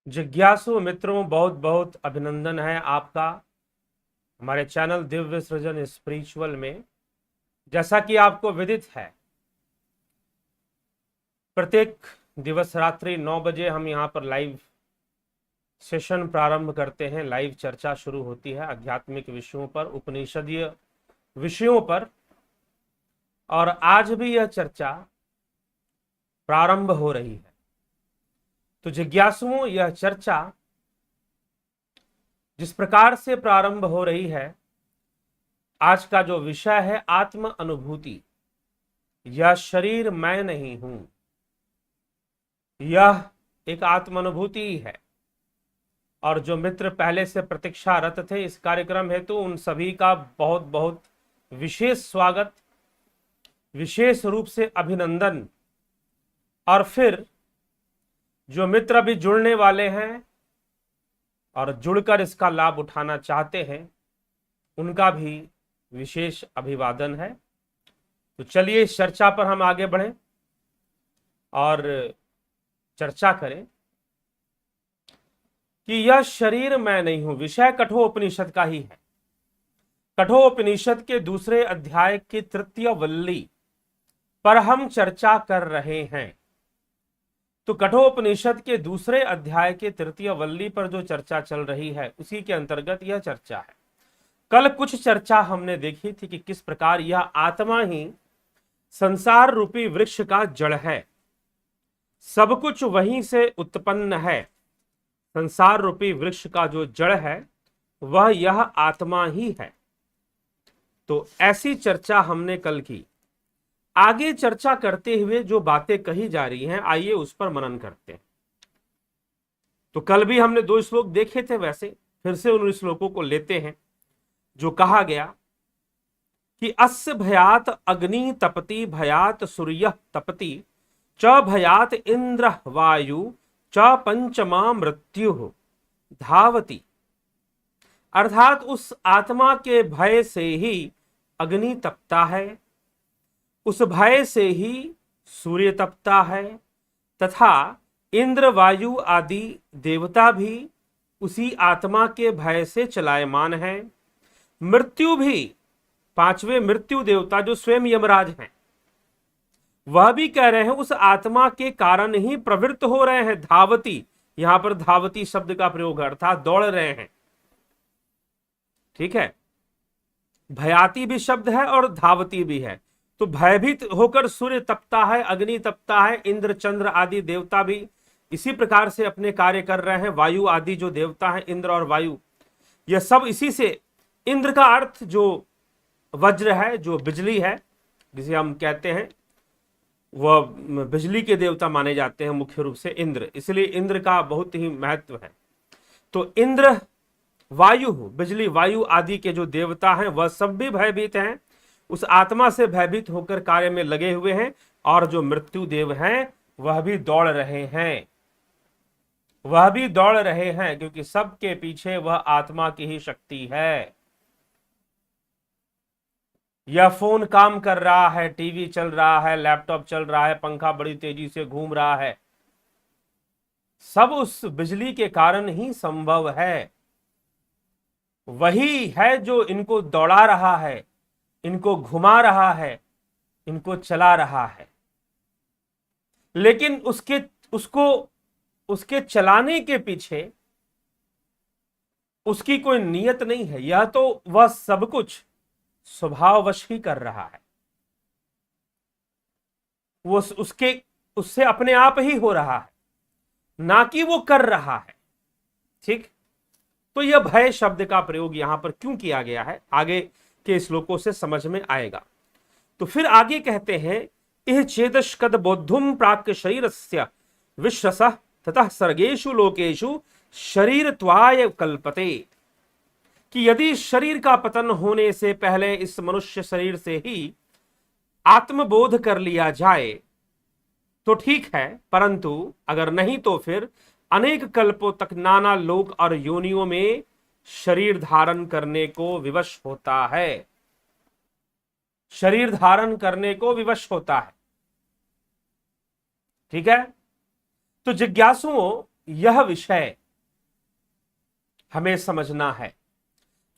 जिज्ञासु मित्रों, बहुत बहुत अभिनंदन है आपका हमारे चैनल दिव्य सृजन स्पिरिचुअल में। जैसा कि आपको विदित है, प्रत्येक दिवस रात्रि 9 बजे हम यहाँ पर लाइव सेशन प्रारंभ करते हैं। लाइव चर्चा शुरू होती है आध्यात्मिक विषयों पर, उपनिषदीय विषयों पर, और आज भी यह चर्चा प्रारंभ हो रही है। तो जिज्ञासुओं, यह चर्चा जिस प्रकार से प्रारंभ हो रही है, आज का जो विषय है आत्म अनुभूति। यह शरीर मैं नहीं हूं, यह एक आत्म अनुभूति ही है। और जो मित्र पहले से प्रतीक्षारत थे इस कार्यक्रम हेतु, उन सभी का बहुत बहुत विशेष स्वागत, विशेष रूप से अभिनंदन। और फिर जो मित्र अभी जुड़ने वाले हैं और जुड़कर इसका लाभ उठाना चाहते हैं, उनका भी विशेष अभिवादन है। तो चलिए इस चर्चा पर हम आगे बढ़ें और चर्चा करें कि यह शरीर मैं नहीं हूं। विषय कठोपनिषद का ही है। कठोपनिषद के दूसरे अध्याय की तृतीय वल्ली पर हम चर्चा कर रहे हैं। तो कठोपनिषद के दूसरे अध्याय के तृतीय वल्ली पर जो चर्चा चल रही है, उसी के अंतर्गत यह चर्चा है। कल कुछ चर्चा हमने देखी थी कि किस प्रकार यह आत्मा ही संसार रूपी वृक्ष का जड़ है, सब कुछ वहीं से उत्पन्न है। संसार रूपी वृक्ष का जो जड़ है वह यह आत्मा ही है। तो ऐसी चर्चा हमने कल की। आगे चर्चा करते हुए जो बातें कही जा रही हैं, आइए उस पर मनन करते हैं। तो कल भी हमने 2 श्लोक देखे थे, वैसे फिर से उन श्लोकों को लेते हैं। जो कहा गया कि अस्य भयात अग्नि तपति, भयात सूर्य तपति, च भयात इंद्र वायु, च पंचमा मृत्यु धावती। अर्थात उस आत्मा के भय से ही अग्नि तपता है, उस भय से ही सूर्य तपता है, तथा इंद्र वायु आदि देवता भी उसी आत्मा के भय से चलायमान है। मृत्यु भी, 5वें मृत्यु देवता जो स्वयं यमराज हैं, वह भी कह रहे हैं उस आत्मा के कारण ही प्रवृत्त हो रहे हैं। धावती, यहां पर धावती शब्द का प्रयोग है, अर्थात दौड़ रहे हैं। ठीक है, भयाती भी शब्द है और धावती भी है। तो भयभीत होकर सूर्य तपता है, अग्नि तपता है, इंद्र चंद्र आदि देवता भी इसी प्रकार से अपने कार्य कर रहे हैं। वायु आदि जो देवता हैं, इंद्र और वायु, यह सब इसी से। इंद्र का अर्थ जो वज्र है, जो बिजली है, जिसे हम कहते हैं, वह बिजली के देवता माने जाते हैं मुख्य रूप से इंद्र, इसलिए इंद्र का बहुत ही महत्व है। तो इंद्र, वायु, बिजली, वायु आदि के जो देवता हैं वह सब भी भयभीत हैं, उस आत्मा से भयभीत होकर कार्य में लगे हुए हैं। और जो मृत्यु देव हैं वह भी दौड़ रहे हैं, वह भी दौड़ रहे हैं, क्योंकि सबके पीछे वह आत्मा की ही शक्ति है। यह फोन काम कर रहा है, टीवी चल रहा है, लैपटॉप चल रहा है, पंखा बड़ी तेजी से घूम रहा है, सब उस बिजली के कारण ही संभव है। वही है जो इनको दौड़ा रहा है, इनको घुमा रहा है, इनको चला रहा है। लेकिन उसके चलाने के पीछे उसकी कोई नियत नहीं है। यह तो वह सब कुछ स्वभाववश ही कर रहा है, वो उससे अपने आप ही हो रहा है, ना कि वो कर रहा है। ठीक, तो यह भय शब्द का प्रयोग यहां पर क्यों किया गया है, आगे के श्लोकों से समझ में आएगा। तो फिर आगे कहते हैं, इह चेतस्कद बोद्धुम प्राक शरीरस्य विश्रसः ततः सर्गेषु लोकेषु शरीरत्वाय कल्पते। कि यदि शरीर का पतन होने से पहले इस मनुष्य शरीर से ही आत्मबोध कर लिया जाए तो ठीक है, परंतु अगर नहीं तो फिर अनेक कल्पों तक नाना लोक और योनियों में शरीर धारण करने को विवश होता है, शरीर धारण करने को विवश होता है। ठीक है, तो जिज्ञासुओं, यह विषय हमें समझना है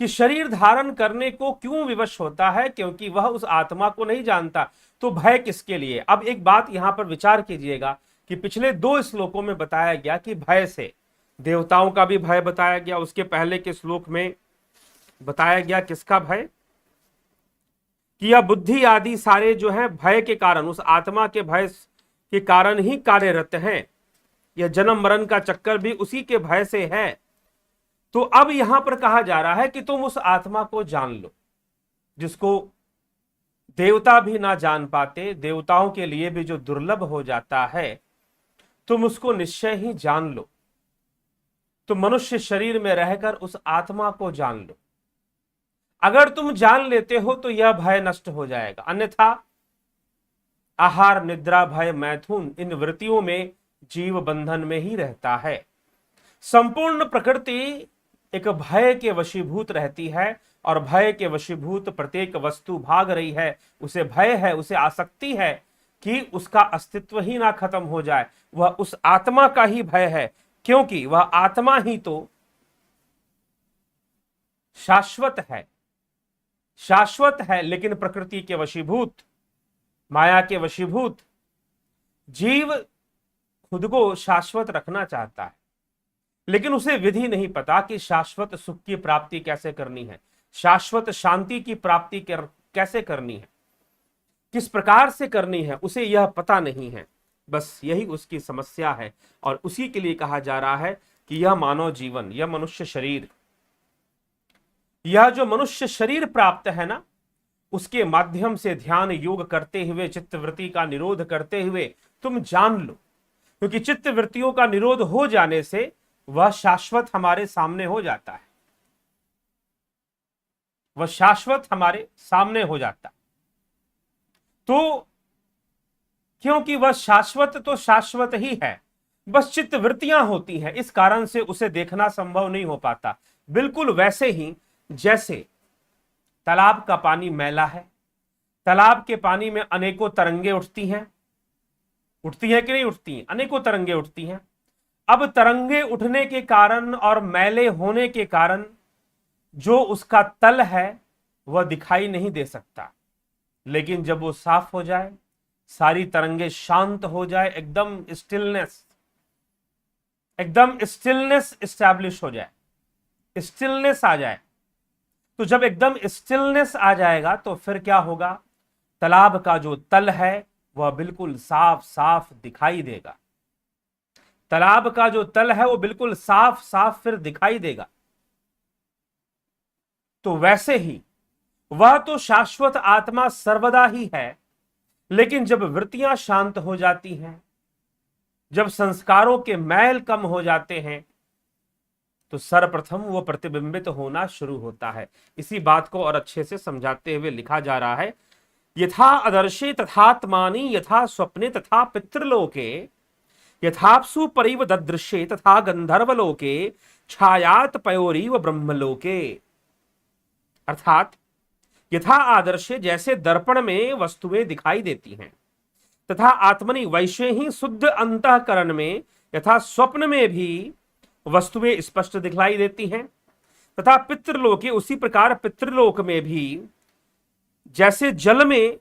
कि शरीर धारण करने को क्यों विवश होता है, क्योंकि वह उस आत्मा को नहीं जानता। तो भय किसके लिए? अब एक बात यहां पर विचार कीजिएगा कि पिछले 2 श्लोकों में बताया गया कि भय से देवताओं का भी भय बताया गया, उसके पहले के श्लोक में बताया गया किसका भय, कि यह बुद्धि आदि सारे जो है भय के कारण, उस आत्मा के भय के कारण ही कार्यरत हैं। यह जन्म मरण का चक्कर भी उसी के भय से है। तो अब यहां पर कहा जा रहा है कि तुम उस आत्मा को जान लो जिसको देवता भी ना जान पाते, देवताओं के लिए भी जो दुर्लभ हो जाता है, तुम उसको निश्चय ही जान लो। तुम मनुष्य शरीर में रहकर उस आत्मा को जान लो। अगर तुम जान लेते हो तो यह भय नष्ट हो जाएगा, अन्यथा आहार निद्रा भय मैथुन इन वृत्तियों में जीव बंधन में ही रहता है। संपूर्ण प्रकृति एक भय के वशीभूत रहती है और भय के वशीभूत प्रत्येक वस्तु भाग रही है। उसे भय है, उसे आसक्ति है कि उसका अस्तित्व ही ना खत्म हो जाए। वह उस आत्मा का ही भय है, क्योंकि वह आत्मा ही तो शाश्वत है। शाश्वत है लेकिन प्रकृति के वशीभूत, माया के वशीभूत। जीव खुद को शाश्वत रखना चाहता है, लेकिन उसे विधि नहीं पता कि शाश्वत सुख की प्राप्ति कैसे करनी है, शाश्वत शांति की प्राप्ति कैसे करनी है, किस प्रकार से करनी है, उसे यह पता नहीं है। बस यही उसकी समस्या है और उसी के लिए कहा जा रहा है कि यह मानव जीवन, यह मनुष्य शरीर, यह जो मनुष्य शरीर प्राप्त है ना, उसके माध्यम से ध्यान योग करते हुए, चित्तवृत्ति का निरोध करते हुए तुम जान लो, क्योंकि चित्तवृत्तियों का निरोध हो जाने से वह शाश्वत हमारे सामने हो जाता है। वह शाश्वत हमारे सामने हो जाता है। तो क्योंकि वह शाश्वत तो शाश्वत ही है, बस चित्तवृत्तियां होती हैं, इस कारण से उसे देखना संभव नहीं हो पाता। बिल्कुल वैसे ही जैसे तालाब का पानी मैला है, तालाब के पानी में अनेकों तरंगे उठती हैं कि नहीं उठती हैं? अनेकों तरंगे उठती हैं। अब तरंगे उठने के कारण और मैले होने के कारण जो उसका तल है वह दिखाई नहीं दे सकता, लेकिन जब वो साफ हो जाए, सारी तरंगे शांत हो जाए, एकदम स्टिलनेस एस्टैब्लिश हो जाए, स्टिलनेस आ जाए, तो जब एकदम स्टिलनेस आ जाएगा तो फिर क्या होगा? तालाब का जो तल है वह बिल्कुल साफ साफ दिखाई देगा। तालाब का जो तल है वो बिल्कुल साफ साफ फिर दिखाई देगा। तो वैसे ही वह तो शाश्वत आत्मा सर्वदा ही है, लेकिन जब वृत्तियां शांत हो जाती हैं, जब संस्कारों के मैल कम हो जाते हैं, तो सर्वप्रथम वो प्रतिबिंबित होना शुरू होता है। इसी बात को और अच्छे से समझाते हुए लिखा जा रहा है, यथा आदर्शे तथात्मानि यथा स्वप्ने तथा पितृलोके यथाप्सु परिव ददृश्ये तथा गंधर्वलोके छायात पयोरीव ब्रह्मलोके। अर्थात यथा आदर्शे जैसे दर्पण में वस्तुएं दिखाई देती हैं, तथा आत्मनि वैसे ही शुद्ध अंतःकरण में यथा स्वप्न में भी वस्तुएं स्पष्ट दिखलाई देती हैं, तथा पितृलोके उसी प्रकार पितृलोक में भी जैसे जल में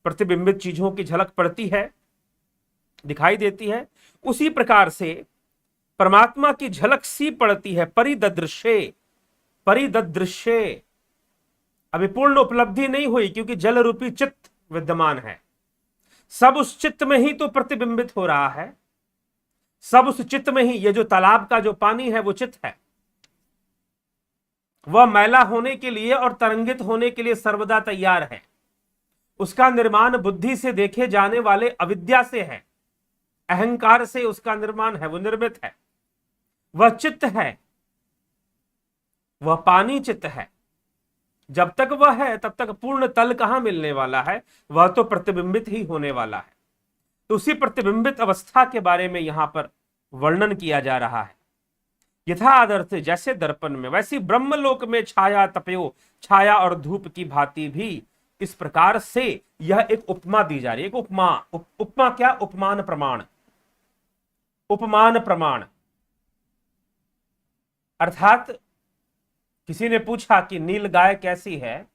प्रतिबिंबित चीजों की झलक पड़ती है, दिखाई देती है, उसी प्रकार से परमात्मा की झलक सी पड़ती है। परिदृश्ये अभी पूर्ण उपलब्धि नहीं हुई, क्योंकि जल रूपी चित्त विद्यमान है। सब उस चित्त में ही तो प्रतिबिंबित हो रहा है, सब उस चित्त में ही। ये जो तालाब का जो पानी है वो चित्त है, वह मैला होने के लिए और तरंगित होने के लिए सर्वदा तैयार है। उसका निर्माण बुद्धि से देखे जाने वाले अविद्या से है, अहंकार से उसका निर्माण है, वो निर्मित है। वह चित्त है, वह पानी चित्त है। जब तक वह है तब तक पूर्ण तल कहां मिलने वाला है? वह तो प्रतिबिंबित ही होने वाला है। तो उसी प्रतिबिंबित अवस्था के बारे में यहां पर वर्णन किया जा रहा है। यथा आदर्श जैसे दर्पण में, वैसी ब्रह्मलोक में छाया तपयो, छाया और धूप की भांति भी इस प्रकार से यह एक उपमा दी जा रही है। एक उपमा, उपमा क्या? उपमान प्रमाण, उपमान प्रमाण। अर्थात किसी ने पूछा कि नील गाय कैसी है,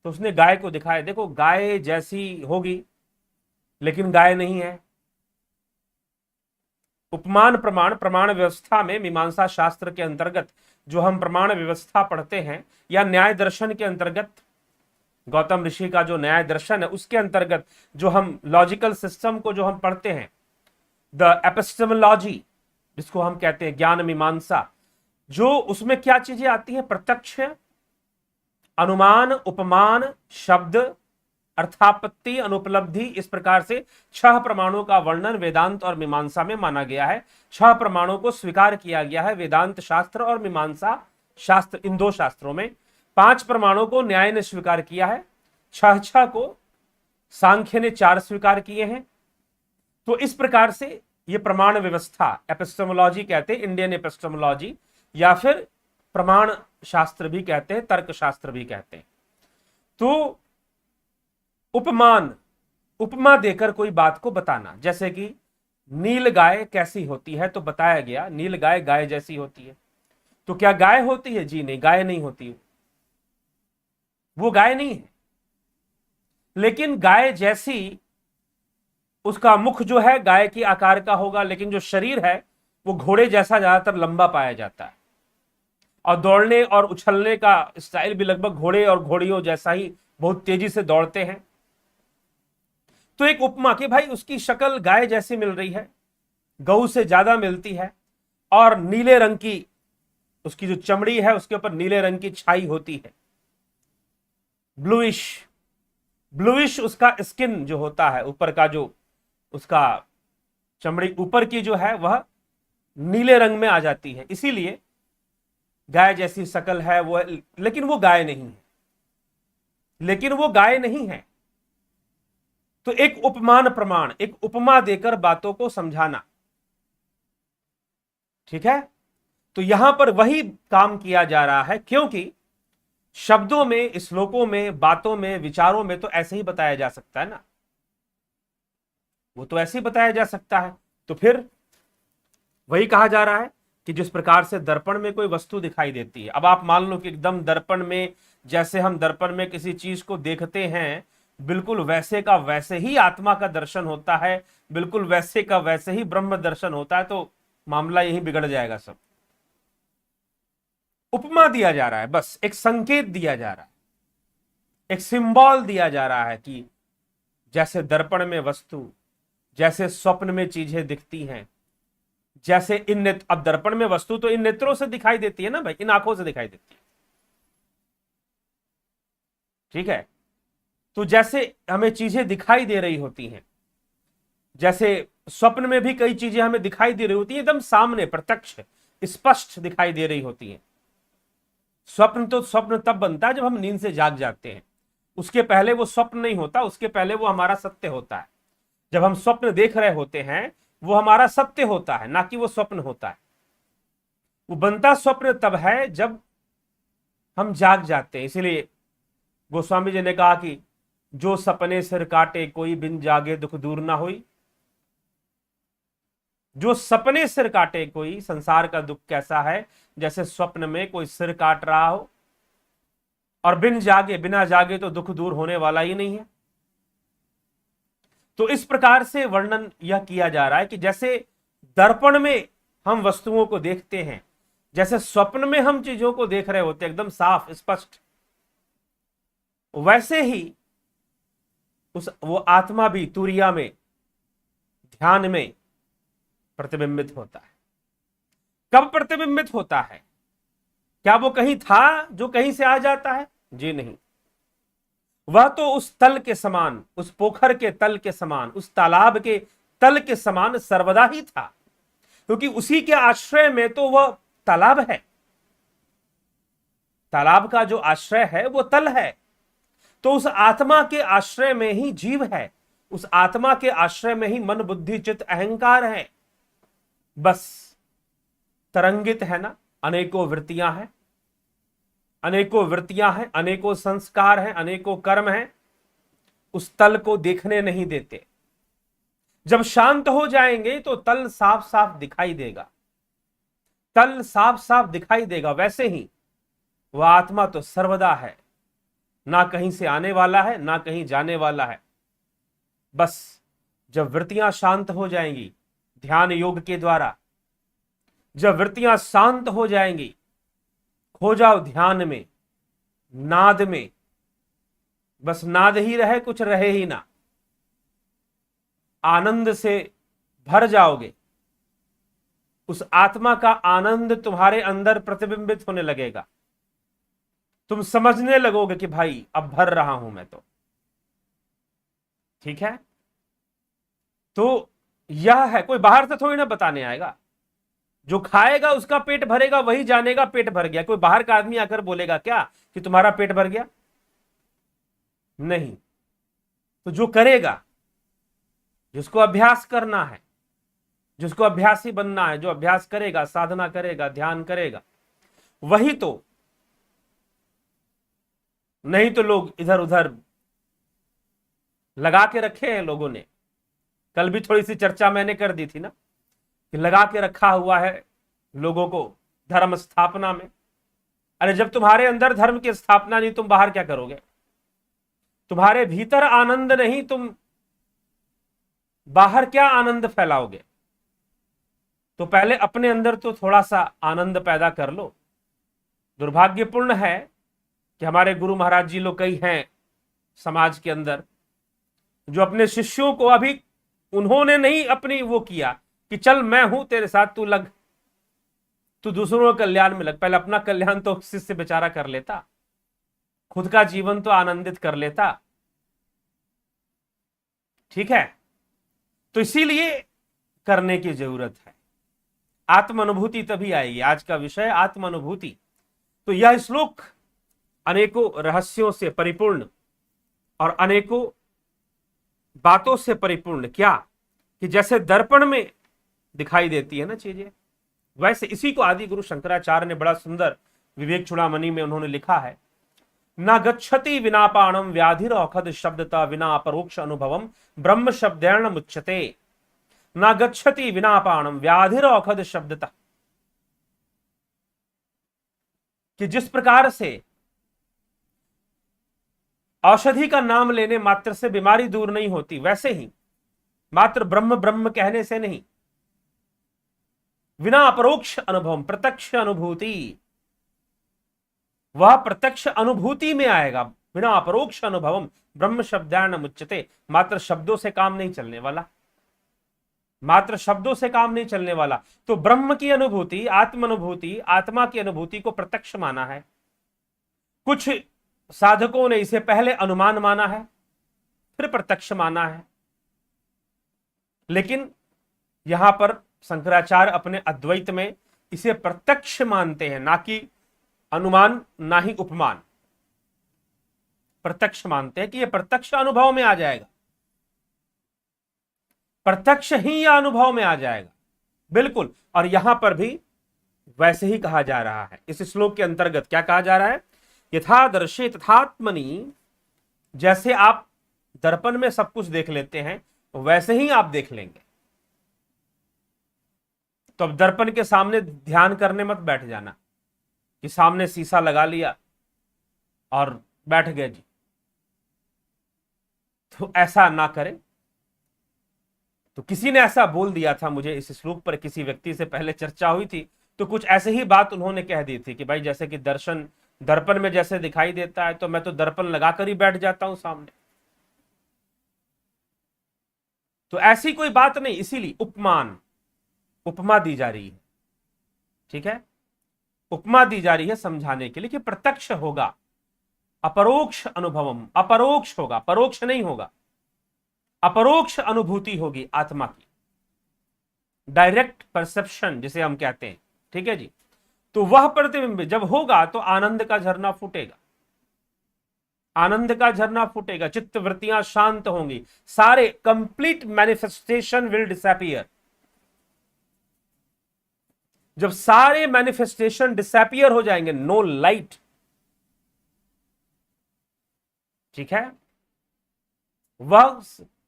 तो उसने गाय को दिखाया, देखो गाय जैसी होगी लेकिन गाय नहीं है। उपमान प्रमाण, प्रमाण व्यवस्था में मीमांसा शास्त्र के अंतर्गत जो हम प्रमाण व्यवस्था पढ़ते हैं, या न्याय दर्शन के अंतर्गत, गौतम ऋषि का जो न्याय दर्शन है उसके अंतर्गत जो हम लॉजिकल सिस्टम को जो हम पढ़ते हैं, द एपिस्टेमोलॉजी जिसको हम कहते हैं ज्ञान मीमांसा, जो उसमें क्या चीजें आती हैं, प्रत्यक्ष, अनुमान, उपमान, शब्द, अर्थापत्ति, अनुपलब्धि, इस प्रकार से 6 प्रमाणों का वर्णन वेदांत और मीमांसा में माना गया है। 6 प्रमाणों को स्वीकार किया गया है वेदांत शास्त्र और मीमांसा शास्त्र, इन 2 शास्त्रों में। 5 प्रमाणों को न्याय ने स्वीकार किया है, 6 को सांख्य ने 4 स्वीकार किए हैं। तो इस प्रकार से ये प्रमाण व्यवस्था, एपिस्टेमोलॉजी कहते हैं, इंडियन एपिस्टेमोलॉजी, या फिर प्रमाण शास्त्र भी कहते हैं, तर्क शास्त्र भी कहते हैं। तो उपमान, उपमा देकर कोई बात को बताना, जैसे कि नील गाय कैसी होती है, तो बताया गया नील गाय गाय जैसी होती है। तो क्या गाय होती है? जी नहीं, गाय नहीं होती, वो गाय नहीं है। लेकिन गाय जैसी, उसका मुख जो है गाय के आकार का होगा, लेकिन जो शरीर है वो घोड़े जैसा ज्यादातर लंबा पाया जाता है, और दौड़ने और उछलने का स्टाइल भी लगभग घोड़े और घोड़ियों जैसा ही, बहुत तेजी से दौड़ते हैं। तो एक उपमा कि भाई उसकी शक्ल गाय जैसी मिल रही है, गऊ से ज्यादा मिलती है, और नीले रंग की उसकी जो चमड़ी है उसके ऊपर नीले रंग की छाई होती है, ब्लूइश, ब्लूइश उसका स्किन जो होता है, ऊपर का जो उसका चमड़ी ऊपर की जो है वह नीले रंग में आ जाती है, इसीलिए गाय जैसी शक्ल है वो, लेकिन वो गाय नहीं है, लेकिन वो गाय नहीं है। तो एक उपमान प्रमाण, एक उपमा देकर बातों को समझाना, ठीक है। तो यहां पर वही काम किया जा रहा है, क्योंकि शब्दों में, श्लोकों में, बातों में, विचारों में तो ऐसे ही बताया जा सकता है ना, वो तो ऐसे ही बताया जा सकता है। तो फिर वही कहा जा रहा है कि जिस प्रकार से दर्पण में कोई वस्तु दिखाई देती है, अब आप मान लो कि एकदम दर्पण में, जैसे हम दर्पण में किसी चीज को देखते हैं, बिल्कुल वैसे का वैसे ही आत्मा का दर्शन होता है, बिल्कुल वैसे का वैसे ही ब्रह्म दर्शन होता है, तो मामला यही बिगड़ जाएगा सब। उपमा दिया जा रहा है, बस एक संकेत दिया जा रहा है, एक सिंबल दिया जा रहा है कि जैसे दर्पण में वस्तु, जैसे स्वप्न में चीजें दिखती हैं, जैसे इन नेत्र, अब दर्पण में वस्तु तो इन नेत्रों से दिखाई देती है ना भाई, इन आंखों से दिखाई देती है, ठीक है। तो जैसे हमें चीजें दिखाई दे रही होती हैं, जैसे स्वप्न में भी कई चीजें हमें दिखाई दे रही होती हैं, एकदम सामने, प्रत्यक्ष, स्पष्ट दिखाई दे रही होती हैं। स्वप्न तो स्वप्न तब बनता है जब हम नींद से जाग जाते हैं, उसके पहले वो स्वप्न नहीं होता, उसके पहले वो हमारा सत्य होता है। जब हम स्वप्न देख रहे होते हैं वो हमारा सत्य होता है, ना कि वो स्वप्न होता है। वो बनता स्वप्न तब है जब हम जाग जाते हैं। इसीलिए गोस्वामी जी ने कहा कि जो सपने सिर काटे कोई बिन जागे दुख दूर ना हुई। जो सपने सिर काटे कोई, संसार का दुख कैसा है, जैसे स्वप्न में कोई सिर काट रहा हो, और बिन जागे, बिना जागे तो दुख दूर होने वाला ही नहीं है। तो इस प्रकार से वर्णन यह किया जा रहा है कि जैसे दर्पण में हम वस्तुओं को देखते हैं, जैसे स्वप्न में हम चीजों को देख रहे होते हैं एकदम साफ स्पष्ट, वैसे ही वो आत्मा भी तुरिया में, ध्यान में प्रतिबिंबित होता है। कब प्रतिबिंबित होता है? क्या वो कहीं था जो कहीं से आ जाता है? जी नहीं, वह तो उस तल के समान, उस पोखर के तल के समान, उस तालाब के तल के समान सर्वदा ही था, क्योंकि उसी के आश्रय में तो वह तालाब है। तालाब का जो आश्रय है वो तल है, तो उस आत्मा के आश्रय में ही जीव है, उस आत्मा के आश्रय में ही मन, बुद्धि, चित्त, अहंकार है। बस तरंगित है ना, अनेकों वृत्तियां हैं, अनेकों वृत्तियां हैं, अनेकों संस्कार हैं, अनेकों कर्म हैं, उस तल को देखने नहीं देते। जब शांत हो जाएंगे तो तल साफ साफ दिखाई देगा, तल साफ साफ दिखाई देगा, वैसे ही वह आत्मा तो सर्वदा है, ना कहीं से आने वाला है ना कहीं जाने वाला है। बस जब वृत्तियां शांत हो जाएंगी ध्यान योग के द्वारा, जब वृत्तियां शांत हो जाएंगी, खो जाओ ध्यान में, नाद में, बस नाद ही रहे, कुछ रहे ही ना, आनंद से भर जाओगे। उस आत्मा का आनंद तुम्हारे अंदर प्रतिबिंबित होने लगेगा। तुम समझने लगोगे कि भाई अब भर रहा हूं मैं तो। ठीक है, तो यह है, कोई बाहर से थोड़ी ना बताने आएगा। जो खाएगा उसका पेट भरेगा, वही जानेगा पेट भर गया। कोई बाहर का आदमी आकर बोलेगा क्या कि तुम्हारा पेट भर गया? नहीं। तो जो करेगा, जिसको अभ्यास करना है, जिसको अभ्यासी बनना है, जो अभ्यास करेगा, साधना करेगा, ध्यान करेगा, वही तो। नहीं तो लोग इधर उधर लगा के रखे हैं लोगों ने। कल भी थोड़ी सी चर्चा मैंने कर दी थी ना कि लगा के रखा हुआ है लोगों को धर्म स्थापना में। अरे जब तुम्हारे अंदर धर्म की स्थापना नहीं, तुम बाहर क्या करोगे? तुम्हारे भीतर आनंद नहीं, तुम बाहर क्या आनंद फैलाओगे? तो पहले अपने अंदर तो थोड़ा सा आनंद पैदा कर लो। दुर्भाग्यपूर्ण है कि हमारे गुरु महाराज जी लोग कई हैं समाज के अंदर जो अपने शिष्यों को अभी उन्होंने नहीं अपनी वो किया कि चल मैं हूं तेरे साथ, तू लग, तू दूसरों के कल्याण में लग। पहले अपना कल्याण तो शिष्य बेचारा कर लेता, खुद का जीवन तो आनंदित कर लेता। ठीक है, तो इसीलिए करने की जरूरत है। आत्म अनुभूति तभी आएगी। आज का विषय आत्म अनुभूति। तो यह श्लोक अनेकों रहस्यों से परिपूर्ण और अनेकों बातों से परिपूर्ण, क्या कि जैसे दर्पण में दिखाई देती है ना चीजें, वैसे इसी को आदि गुरु शंकराचार्य ने बड़ा सुंदर विवेक चूड़ामणि में उन्होंने लिखा है, न गच्छति विनापाणम व्याधिर औखद शब्दता विना परोक्ष अनुभवम ब्रह्म शब्देन मुच्यते। न गच्छति विनापाणम व्याधिर औखद शब्दता, कि जिस प्रकार से औषधि का नाम लेने मात्र से बीमारी दूर नहीं होती, वैसे ही मात्र ब्रह्म ब्रह्म कहने से नहीं, बिना अपरोक्ष अनुभव, प्रत्यक्ष अनुभूति, वह प्रत्यक्ष अनुभूति में आएगा। बिना अपरोक्ष अनुभव ब्रह्म शब्दान मुच्यते। मात्र शब्दों से काम नहीं चलने वाला, मात्र शब्दों से काम नहीं चलने वाला। तो ब्रह्म की अनुभूति, आत्म अनुभूति, आत्मा की अनुभूति को प्रत्यक्ष माना है। कुछ साधकों ने इसे पहले अनुमान माना है, फिर प्रत्यक्ष माना है। लेकिन यहां पर शंकराचार्य अपने अद्वैत में इसे प्रत्यक्ष मानते हैं, ना कि अनुमान, ना ही उपमान। प्रत्यक्ष मानते हैं कि यह प्रत्यक्ष अनुभव में आ जाएगा, प्रत्यक्ष ही यह अनुभव में आ जाएगा। बिल्कुल। और यहां पर भी वैसे ही कहा जा रहा है। इस श्लोक के अंतर्गत क्या कहा जा रहा है? यथादर्शे तथात्मनि, जैसे आप दर्पण में सब कुछ देख लेते हैं वैसे ही आप देख लेंगे। तो अब दर्पण के सामने ध्यान करने मत बैठ जाना कि सामने शीशा लगा लिया और बैठ गए जी, तो ऐसा ना करें। तो किसी ने ऐसा बोल दिया था मुझे, इस श्लोक पर किसी व्यक्ति से पहले चर्चा हुई थी, तो कुछ ऐसे ही बात उन्होंने कह दी थी कि भाई जैसे कि दर्शन दर्पण में जैसे दिखाई देता है तो मैं तो दर्पण लगाकर ही बैठ जाता हूं सामने। तो ऐसी कोई बात नहीं, इसीलिए उपमान, उपमा दी जा रही है। ठीक है, उपमा दी जा रही है समझाने के लिए कि प्रत्यक्ष होगा, अपरोक्ष अनुभवम, अपरोक्ष होगा, परोक्ष नहीं होगा, अपरोक्ष अनुभूति होगी आत्मा की, डायरेक्ट परसेप्शन जिसे हम कहते हैं। ठीक है जी। तो वह प्रतिबिंब जब होगा तो आनंद का झरना फूटेगा, आनंद का झरना फूटेगा, चित्त वृत्तियां शांत होंगी, सारे कंप्लीट मैनिफेस्टेशन विल डिसअपीयर। जब सारे मैनिफेस्टेशन डिसअपीयर हो जाएंगे, नो लाइट। ठीक है, वह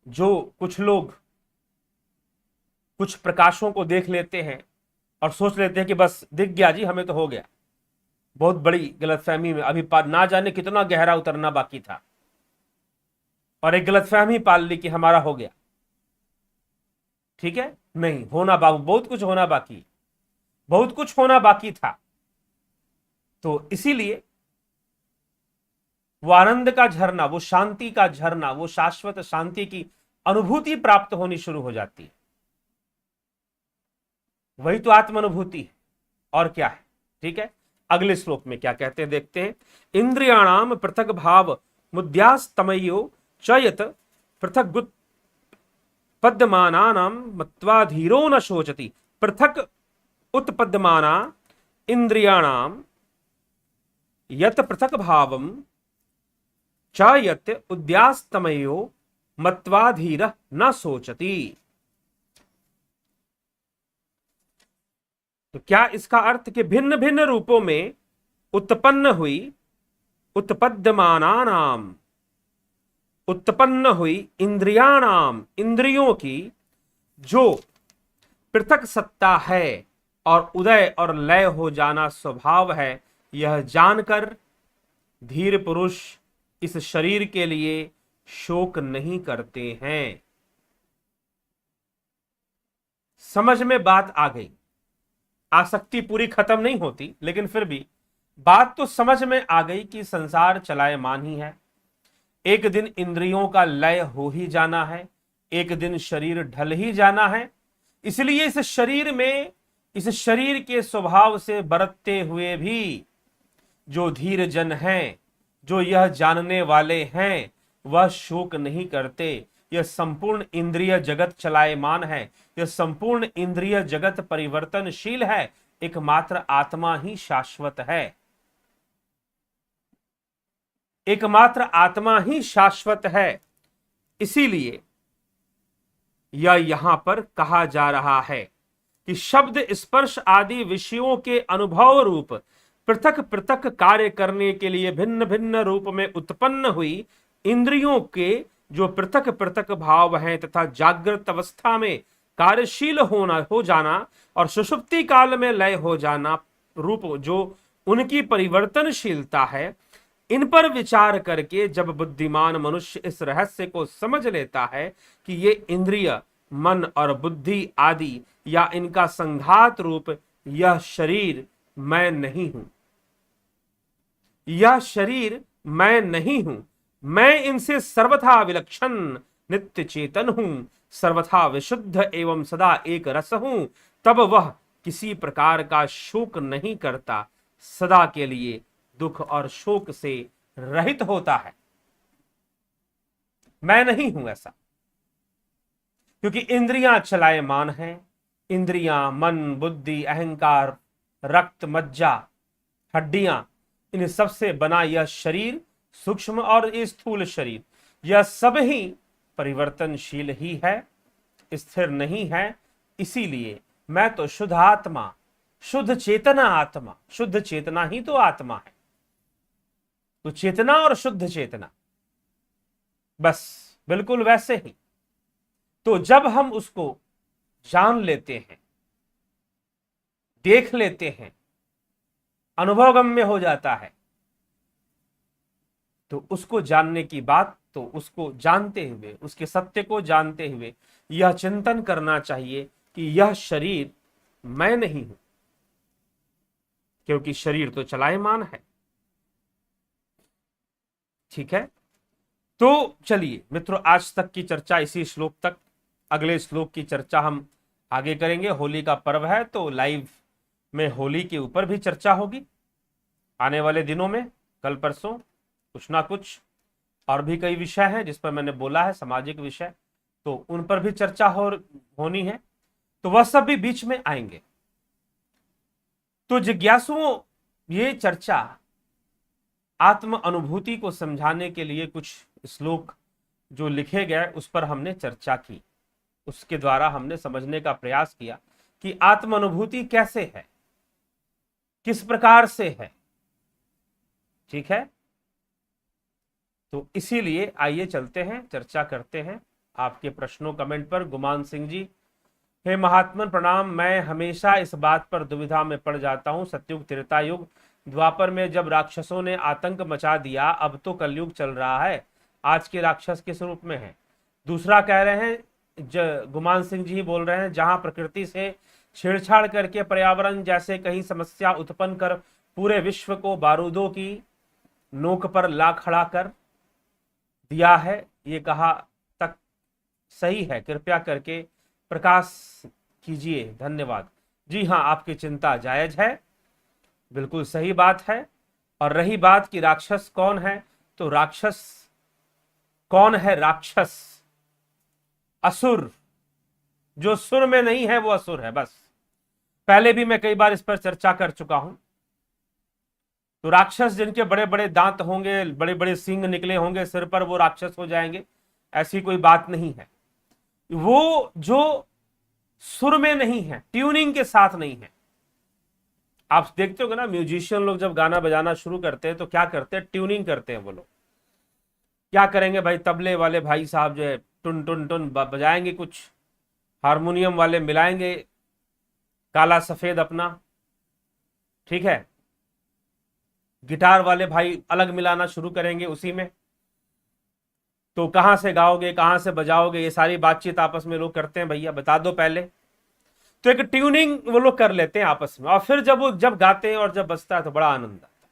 जो कुछ लोग कुछ प्रकाशों को देख लेते हैं और सोच लेते हैं कि बस दिख गया जी, हमें तो हो गया। बहुत बड़ी गलतफहमी में अभी ना जाने कितना गहरा उतरना बाकी था, और एक गलतफहमी पाल ली कि हमारा हो गया। ठीक है, नहीं होना बाबू, बहुत कुछ होना बाकी, बहुत कुछ होना बाकी था। तो इसीलिए वो आनंद का झरना, वो शांति का झरना, वो शाश्वत शांति की अनुभूति प्राप्त होनी शुरू हो जाती है। वही तो आत्मानुभूति है, और क्या है। ठीक है, अगले श्लोक में क्या कहते हैं देखते हैं। इंद्रियाणाम पृथक भाव मुद्यास्तमयो चयत पृथक गुत पद्यमानानाम मत्वा धीरो न शोचति। पृथक उत्पद्यमाना इंद्रियाणाम यत पृथक भावम च यत उद्यास्तमयो मत्वा धीर न सोचति। तो क्या इसका अर्थ कि भिन्न भिन्न रूपों में उत्पन्न हुई उत्पद्यमानानाम, उत्पन्न हुई इंद्रियाणाम, इंद्रियों की जो पृथक सत्ता है और उदय और लय हो जाना स्वभाव है, यह जानकर धीर पुरुष इस शरीर के लिए शोक नहीं करते हैं। समझ में बात आ गई। आसक्ति पूरी खत्म नहीं होती, लेकिन फिर भी बात तो समझ में आ गई कि संसार चलायमान ही है। एक दिन इंद्रियों का लय हो ही जाना है, एक दिन शरीर ढल ही जाना है। इसलिए इस शरीर में, इस शरीर के स्वभाव से बरतते हुए भी जो धीर जन हैं, जो यह जानने वाले हैं, वह शोक नहीं करते। यह संपूर्ण इंद्रिय जगत चलायमान है, यह संपूर्ण इंद्रिय जगत परिवर्तनशील है, एकमात्र आत्मा ही शाश्वत है, एकमात्र आत्मा ही शाश्वत है। इसीलिए यह यहां पर कहा जा रहा है कि शब्द स्पर्श आदि विषयों के अनुभव रूप पृथक पृथक कार्य करने के लिए भिन्न भिन्न रूप में उत्पन्न हुई इंद्रियों के जो पृथक पृथक भाव हैं तथा जागृत अवस्था में कार्यशील हो जाना और सुषुप्ति काल में लय हो जाना रूप जो उनकी परिवर्तनशीलता है, इन पर विचार करके जब बुद्धिमान मनुष्य इस रहस्य को समझ लेता है कि ये इंद्रिय, मन और बुद्धि आदि या इनका संघात रूप यह शरीर मैं नहीं हूं, यह शरीर मैं नहीं हूं, मैं इनसे सर्वथा विलक्षण नित्य चेतन हूं, सर्वथा विशुद्ध एवं सदा एक रस हूं, तब वह किसी प्रकार का शोक नहीं करता, सदा के लिए दुख और शोक से रहित होता है। मैं नहीं हूं ऐसा, क्योंकि इंद्रियां चलायमान हैं। इंद्रियां, मन, बुद्धि, अहंकार, रक्त, मज्जा, हड्डियां, इन सब से बना यह शरीर, सूक्ष्म और स्थूल शरीर, यह सब ही परिवर्तनशील ही है, स्थिर नहीं है। इसीलिए मैं तो शुद्ध आत्मा, शुद्ध चेतना आत्मा, शुद्ध चेतना ही तो आत्मा है। तो चेतना और शुद्ध चेतना, बस बिल्कुल वैसे ही। तो जब हम उसको जान लेते हैं, देख लेते हैं, अनुभवगम्य हो जाता है, तो उसको जानने की बात, तो उसको जानते हुए, उसके सत्य को जानते हुए यह चिंतन करना चाहिए कि यह शरीर मैं नहीं हूं, क्योंकि शरीर तो चलायमान है। ठीक है, तो चलिए मित्रों, आज तक की चर्चा इसी श्लोक तक। अगले श्लोक की चर्चा हम आगे करेंगे। होली का पर्व है तो लाइव में होली के ऊपर भी चर्चा होगी आने वाले दिनों में, कल परसों कुछ ना कुछ और भी कई विषय हैं जिस पर मैंने बोला है, सामाजिक विषय, तो उन पर भी चर्चा होनी है, तो वह सब भी बीच में आएंगे। तो जिज्ञासुओं, ये चर्चा आत्म अनुभूति को समझाने के लिए कुछ श्लोक जो लिखे गए उस पर हमने चर्चा की, उसके द्वारा हमने समझने का प्रयास किया कि आत्म अनुभूति कैसे है, किस प्रकार से है। ठीक है, तो इसीलिए आइए चलते हैं, चर्चा करते हैं। आपके प्रश्नों कमेंट पर गुमान सिंह जी हे महात्मन प्रणाम। मैं हमेशा इस बात पर दुविधा में पड़ जाता हूँ, सतयुग त्रेता युग द्वापर में जब राक्षसों ने आतंक मचा दिया, अब तो कलयुग चल रहा है, आज के राक्षस किस रूप में है? दूसरा कह रहे हैं, गुमान सिंह जी ही बोल रहे हैं, जहां प्रकृति से छेड़छाड़ करके पर्यावरण जैसे कहीं समस्या उत्पन्न कर पूरे विश्व को बारूदों की नोक पर ला खड़ा कर दिया है, ये कहा तक सही है? कृपया करके प्रकाश कीजिए, धन्यवाद। जी हाँ, आपकी चिंता जायज है, बिल्कुल सही बात है। और रही बात कि राक्षस कौन है, तो राक्षस कौन है? राक्षस असुर, जो सुर में नहीं है वो असुर है, बस। पहले भी मैं कई बार इस पर चर्चा कर चुका हूं। तो राक्षस जिनके बड़े बड़े दांत होंगे, बड़े बड़े सींग निकले होंगे सिर पर, वो राक्षस हो जाएंगे, ऐसी कोई बात नहीं है। वो जो सुर में नहीं है, ट्यूनिंग के साथ नहीं है। आप देखते हो ना, म्यूजिशियन लोग जब गाना बजाना शुरू करते हैं तो क्या करते हैं? ट्यूनिंग करते हैं। वो लोग क्या करेंगे भाई? तबले वाले भाई साहब जो है टुन टुन टुन बजाएंगे, कुछ हारमोनियम वाले मिलाएंगे काला सफेद अपना, ठीक है, गिटार वाले भाई अलग मिलाना शुरू करेंगे उसी में। तो कहां से गाओगे, कहां से बजाओगे, ये सारी बातचीत आपस में लोग करते हैं। भैया बता दो पहले। तो एक ट्यूनिंग वो लोग कर लेते हैं आपस में, और फिर जब गाते हैं और जब बजता है तो बड़ा आनंद आता है।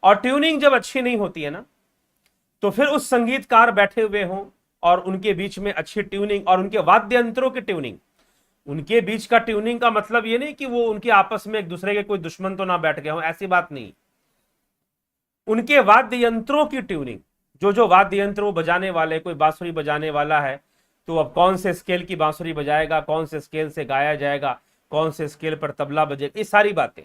और ट्यूनिंग जब अच्छी नहीं होती है ना, तो फिर उस संगीतकार बैठे हुए हों और उनके बीच में अच्छी ट्यूनिंग, और उनके वाद्य यंत्रों की ट्यूनिंग, उनके बीच का ट्यूनिंग का मतलब ये नहीं कि वो उनके आपस में एक दूसरे के कोई दुश्मन तो ना बैठ गए हों, ऐसी बात नहीं। उनके वाद्य यंत्रों की ट्यूनिंग, जो वाद्य यंत्र वो बजाने वाले, कोई बांसुरी बजाने वाला है तो अब कौन से स्केल की बांसुरी बजाएगा, कौन से स्केल से गाया जाएगा, कौन से स्केल पर तबला बजेगा, ये सारी बातें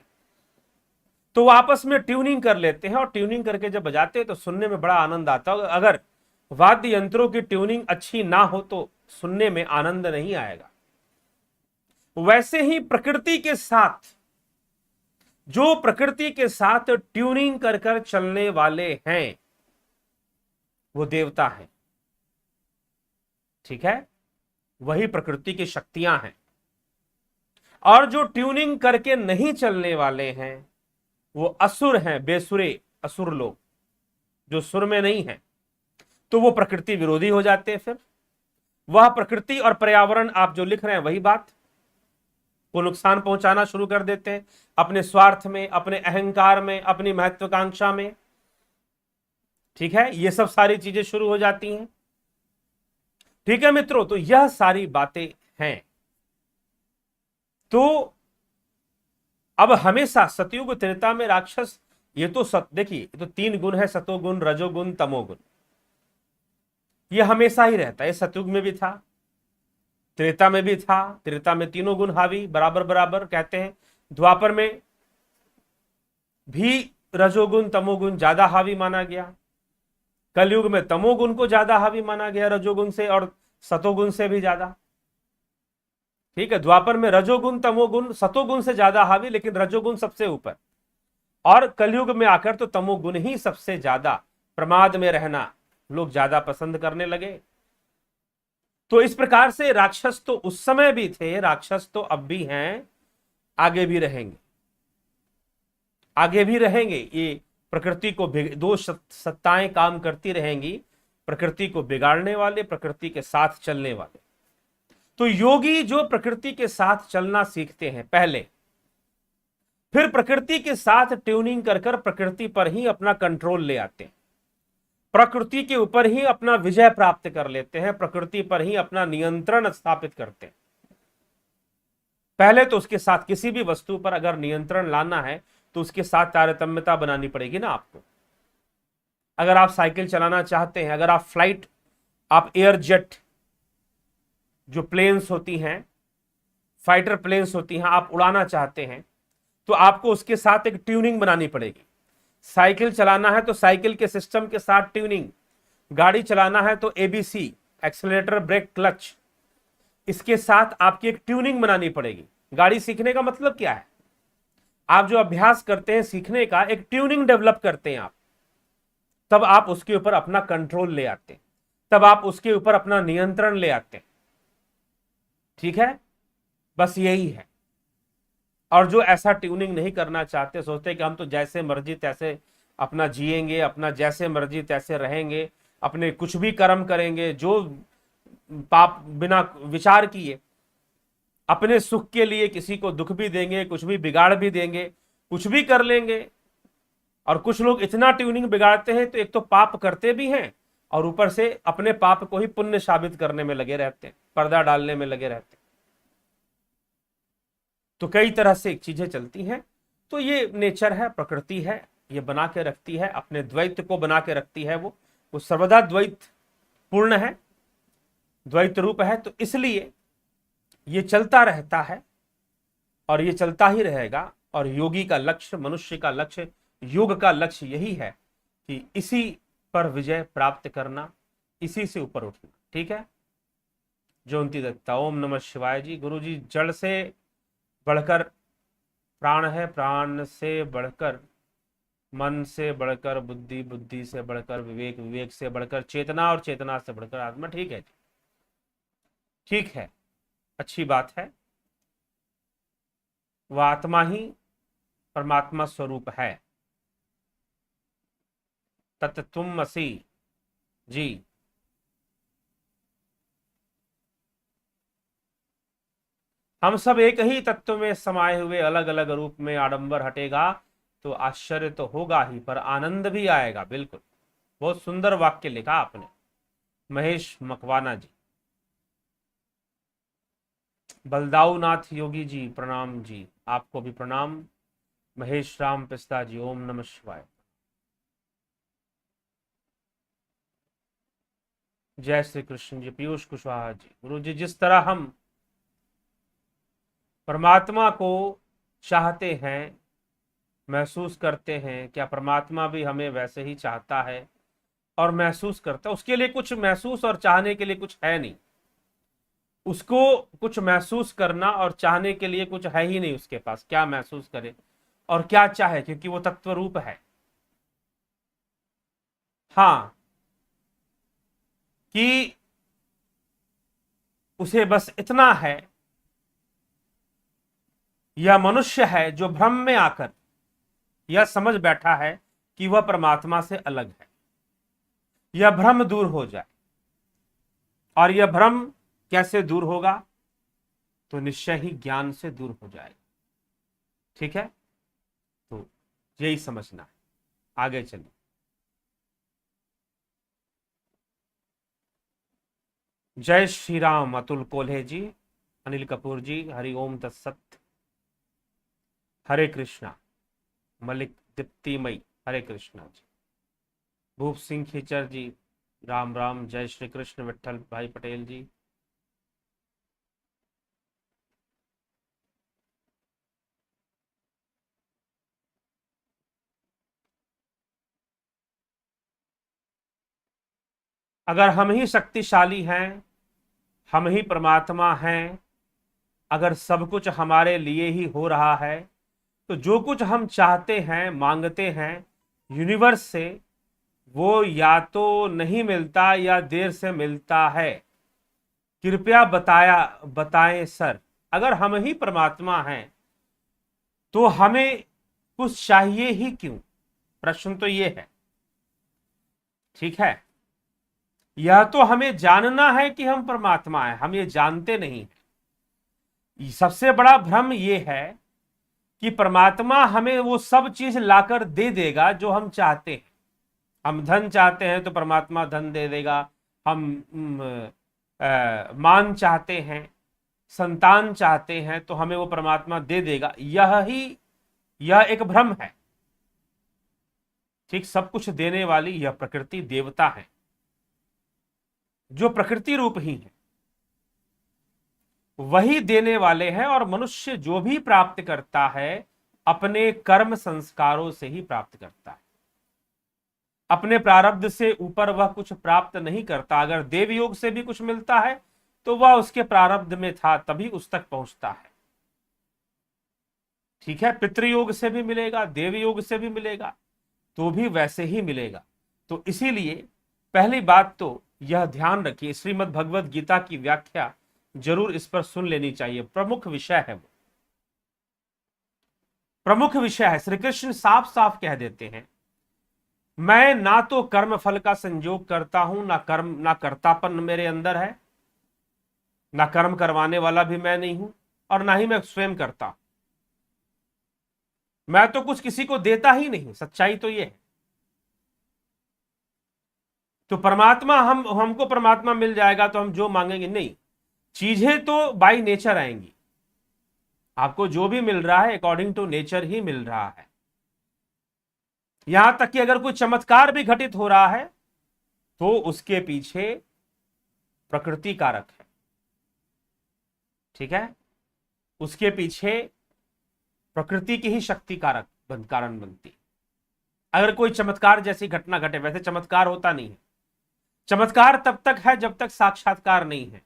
तो वो आपस में ट्यूनिंग कर लेते हैं। और ट्यूनिंग करके जब बजाते हैं तो सुनने में बड़ा आनंद आता है। अगर वाद्य यंत्रों की ट्यूनिंग अच्छी ना हो तो सुनने में आनंद नहीं आएगा। वैसे ही प्रकृति के साथ, जो प्रकृति के साथ ट्यूनिंग कर कर चलने वाले हैं वो देवता हैं, ठीक है, वही प्रकृति की शक्तियां हैं। और जो ट्यूनिंग करके नहीं चलने वाले हैं वो असुर हैं, बेसुरे असुर लोग, जो सुर में नहीं है, तो वो प्रकृति विरोधी हो जाते हैं। फिर वह प्रकृति और पर्यावरण, आप जो लिख रहे हैं वही बात, को नुकसान पहुंचाना शुरू कर देते हैं अपने स्वार्थ में, अपने अहंकार में, अपनी महत्वाकांक्षा में, ठीक है, ये सब सारी चीजें शुरू हो जाती हैं। ठीक है मित्रों, तो यह सारी बातें हैं। तो अब हमेशा सतयुग त्रेता में राक्षस, ये तो देखिए, तो 3 गुण है, सतोगुण, रजोगुण, तमोगुण, ये हमेशा ही रहता है। सतयुग में भी था, त्रेता में भी था। त्रेता में तीनों गुण हावी बराबर बराबर कहते हैं। द्वापर में भी रजोगुण तमोगुण ज्यादा हावी माना गया। कलयुग में तमोगुण को ज्यादा हावी माना गया रजोगुण से, और सतोगुण से भी ज्यादा। ठीक है, द्वापर में रजोगुण तमोगुण सतोगुण से ज्यादा हावी, लेकिन रजोगुण सबसे ऊपर। और कलयुग में आकर तो तमोगुण ही सबसे ज्यादा, प्रमाद में रहना लोग ज्यादा पसंद करने लगे। तो इस प्रकार से राक्षस तो उस समय भी थे, राक्षस तो अब भी हैं, आगे भी रहेंगे, आगे भी रहेंगे। ये प्रकृति को दो सत्ताएं काम करती रहेंगी, प्रकृति को बिगाड़ने वाले, प्रकृति के साथ चलने वाले। तो योगी जो प्रकृति के साथ चलना सीखते हैं पहले, फिर प्रकृति के साथ ट्यूनिंग कर कर प्रकृति पर ही अपना कंट्रोल ले आते हैं, प्रकृति के ऊपर ही अपना विजय प्राप्त कर लेते हैं, प्रकृति पर ही अपना नियंत्रण स्थापित करते हैं। पहले तो उसके साथ किसी भी वस्तु पर अगर नियंत्रण लाना है तो उसके साथ तारतम्यता बनानी पड़ेगी ना आपको। अगर आप साइकिल चलाना चाहते हैं, अगर आप फ्लाइट, आप एयर जेट जो प्लेन्स होती हैं, फाइटर प्लेन्स होती हैं, आप उड़ाना चाहते हैं तो आपको उसके साथ एक ट्यूनिंग बनानी पड़ेगी। साइकिल चलाना है तो साइकिल के सिस्टम के साथ ट्यूनिंग, गाड़ी चलाना है तो एबीसी, एक्सेलेरेटर, ब्रेक, क्लच, इसके साथ आपकी एक ट्यूनिंग बनानी पड़ेगी। गाड़ी सीखने का मतलब क्या है? आप जो अभ्यास करते हैं सीखने का, एक ट्यूनिंग डेवलप करते हैं आप, तब आप उसके ऊपर अपना कंट्रोल ले आते हैं, तब आप उसके ऊपर अपना नियंत्रण ले आते हैं। ठीक है, बस यही है। और जो ऐसा ट्यूनिंग नहीं करना चाहते, सोचते कि हम तो जैसे मर्जी तैसे अपना जिएंगे, अपना जैसे मर्जी तैसे रहेंगे, अपने कुछ भी कर्म करेंगे, जो पाप बिना विचार किए, अपने सुख के लिए किसी को दुख भी देंगे, कुछ भी बिगाड़ भी देंगे, कुछ भी कर लेंगे। और कुछ लोग इतना ट्यूनिंग बिगाड़ते हैं तो एक तो पाप करते भी हैं और ऊपर से अपने पाप को ही पुण्य साबित करने में लगे रहते हैं, पर्दा डालने में लगे रहते हैं। तो कई तरह से चीजें चलती हैं। तो ये नेचर है, प्रकृति है, ये बना के रखती है, अपने द्वैत को बना के रखती है। वो सर्वदा द्वैत पूर्ण है, द्वैत रूप है। तो इसलिए ये चलता रहता है और ये चलता ही रहेगा। और योगी का लक्ष्य, मनुष्य का लक्ष्य, योग का लक्ष्य यही है कि इसी पर विजय प्राप्त करना, इसी से ऊपर उठना। ठीक है। जयंती दत्ता, ओम नमः शिवाय जी। गुरु जी, जड़ से बढ़कर प्राण है, प्राण से बढ़कर मन, से बढ़कर बुद्धि, बुद्धि से बढ़कर विवेक, विवेक से बढ़कर चेतना और चेतना से बढ़कर आत्मा। ठीक है, ठीक है, अच्छी बात है। वह आत्मा ही परमात्मा स्वरूप है। तत्तुमसि जी। हम सब एक ही तत्व में समाये हुए, अलग अलग रूप में आडंबर हटेगा तो आश्चर्य तो होगा ही, पर आनंद भी आएगा। बिल्कुल, बहुत सुंदर वाक्य लिखा आपने, महेश मकवाना जी। बलदाऊ नाथ योगी जी, प्रणाम जी। आपको भी प्रणाम। महेश राम पिस्ता जी, ओम नमः शिवाय। जय श्री कृष्ण जी। पीयूष कुशवाहा जी, गुरु जी, जिस तरह हम परमात्मा को चाहते हैं, महसूस करते हैं, क्या परमात्मा भी हमें वैसे ही चाहता है और महसूस करता है? उसके लिए कुछ महसूस और चाहने के लिए कुछ है नहीं। उसको कुछ महसूस करना और चाहने के लिए कुछ है ही नहीं उसके पास। क्या महसूस करे और क्या चाहे, क्योंकि वो तत्व रूप है। हाँ, कि उसे बस इतना है, यह मनुष्य है जो भ्रम में आकर यह समझ बैठा है कि वह परमात्मा से अलग है। यह भ्रम दूर हो जाए। और यह भ्रम कैसे दूर होगा? तो निश्चय ही ज्ञान से दूर हो जाएगा। ठीक है, तो यही समझना है। आगे चलिए। जय श्री राम। अतुल कोल्हे जी, अनिल कपूर जी, हरि ओम तत्सत। हरे कृष्णा। मलिक दीप्तिमयी, हरे कृष्णा जी। भूप सिंह खीचर जी, राम राम। जय श्री कृष्ण। विठल भाई पटेल जी, अगर हम ही शक्तिशाली हैं, हम ही परमात्मा हैं, अगर सब कुछ हमारे लिए ही हो रहा है, तो जो कुछ हम चाहते हैं, मांगते हैं यूनिवर्स से, वो या तो नहीं मिलता या देर से मिलता है। कृपया बताएं सर, अगर हम ही परमात्मा हैं तो हमें कुछ चाहिए ही क्यों? प्रश्न तो ये है। ठीक है, यह तो हमें जानना है कि हम परमात्मा हैं, हम ये जानते नहीं हैं। सबसे बड़ा भ्रम ये है कि परमात्मा हमें वो सब चीज लाकर दे देगा जो हम चाहते हैं। हम धन चाहते हैं तो परमात्मा धन दे देगा। हम मान चाहते हैं, संतान चाहते हैं तो हमें वो परमात्मा दे देगा। यह एक भ्रम है। ठीक, सब कुछ देने वाली यह प्रकृति देवता है, जो प्रकृति रूप ही है, वही देने वाले हैं। और मनुष्य जो भी प्राप्त करता है, अपने कर्म संस्कारों से ही प्राप्त करता है। अपने प्रारब्ध से ऊपर वह कुछ प्राप्त नहीं करता। अगर देव योग से भी कुछ मिलता है तो वह उसके प्रारब्ध में था, तभी उस तक पहुंचता है। ठीक है, पितृयोग से भी मिलेगा, देव योग से भी मिलेगा, तो भी वैसे ही मिलेगा। तो इसीलिए पहली बात तो यह ध्यान रखिए, श्रीमद् भगवद गीता की व्याख्या जरूर इस पर सुन लेनी चाहिए। प्रमुख विषय है वो, प्रमुख विषय है। श्री कृष्ण साफ साफ कह देते हैं, मैं ना तो कर्म फल का संयोग करता हूं, ना कर्तापन मेरे अंदर है, ना कर्म करवाने वाला भी मैं नहीं हूं, और ना ही मैं स्वयं करता। मैं तो कुछ किसी को देता ही नहीं, सच्चाई तो यह है। तो परमात्मा, हमको परमात्मा मिल जाएगा तो हम जो मांगेंगे नहीं, चीजें तो बाय नेचर आएंगी। आपको जो भी मिल रहा है अकॉर्डिंग टू नेचर ही मिल रहा है। यहां तक कि अगर कोई चमत्कार भी घटित हो रहा है तो उसके पीछे प्रकृति कारक है, ठीक है, उसके पीछे प्रकृति की ही शक्ति कारण बनती। अगर कोई चमत्कार जैसी घटना घटे, वैसे चमत्कार होता नहीं है। चमत्कार तब तक है जब तक साक्षात्कार नहीं है।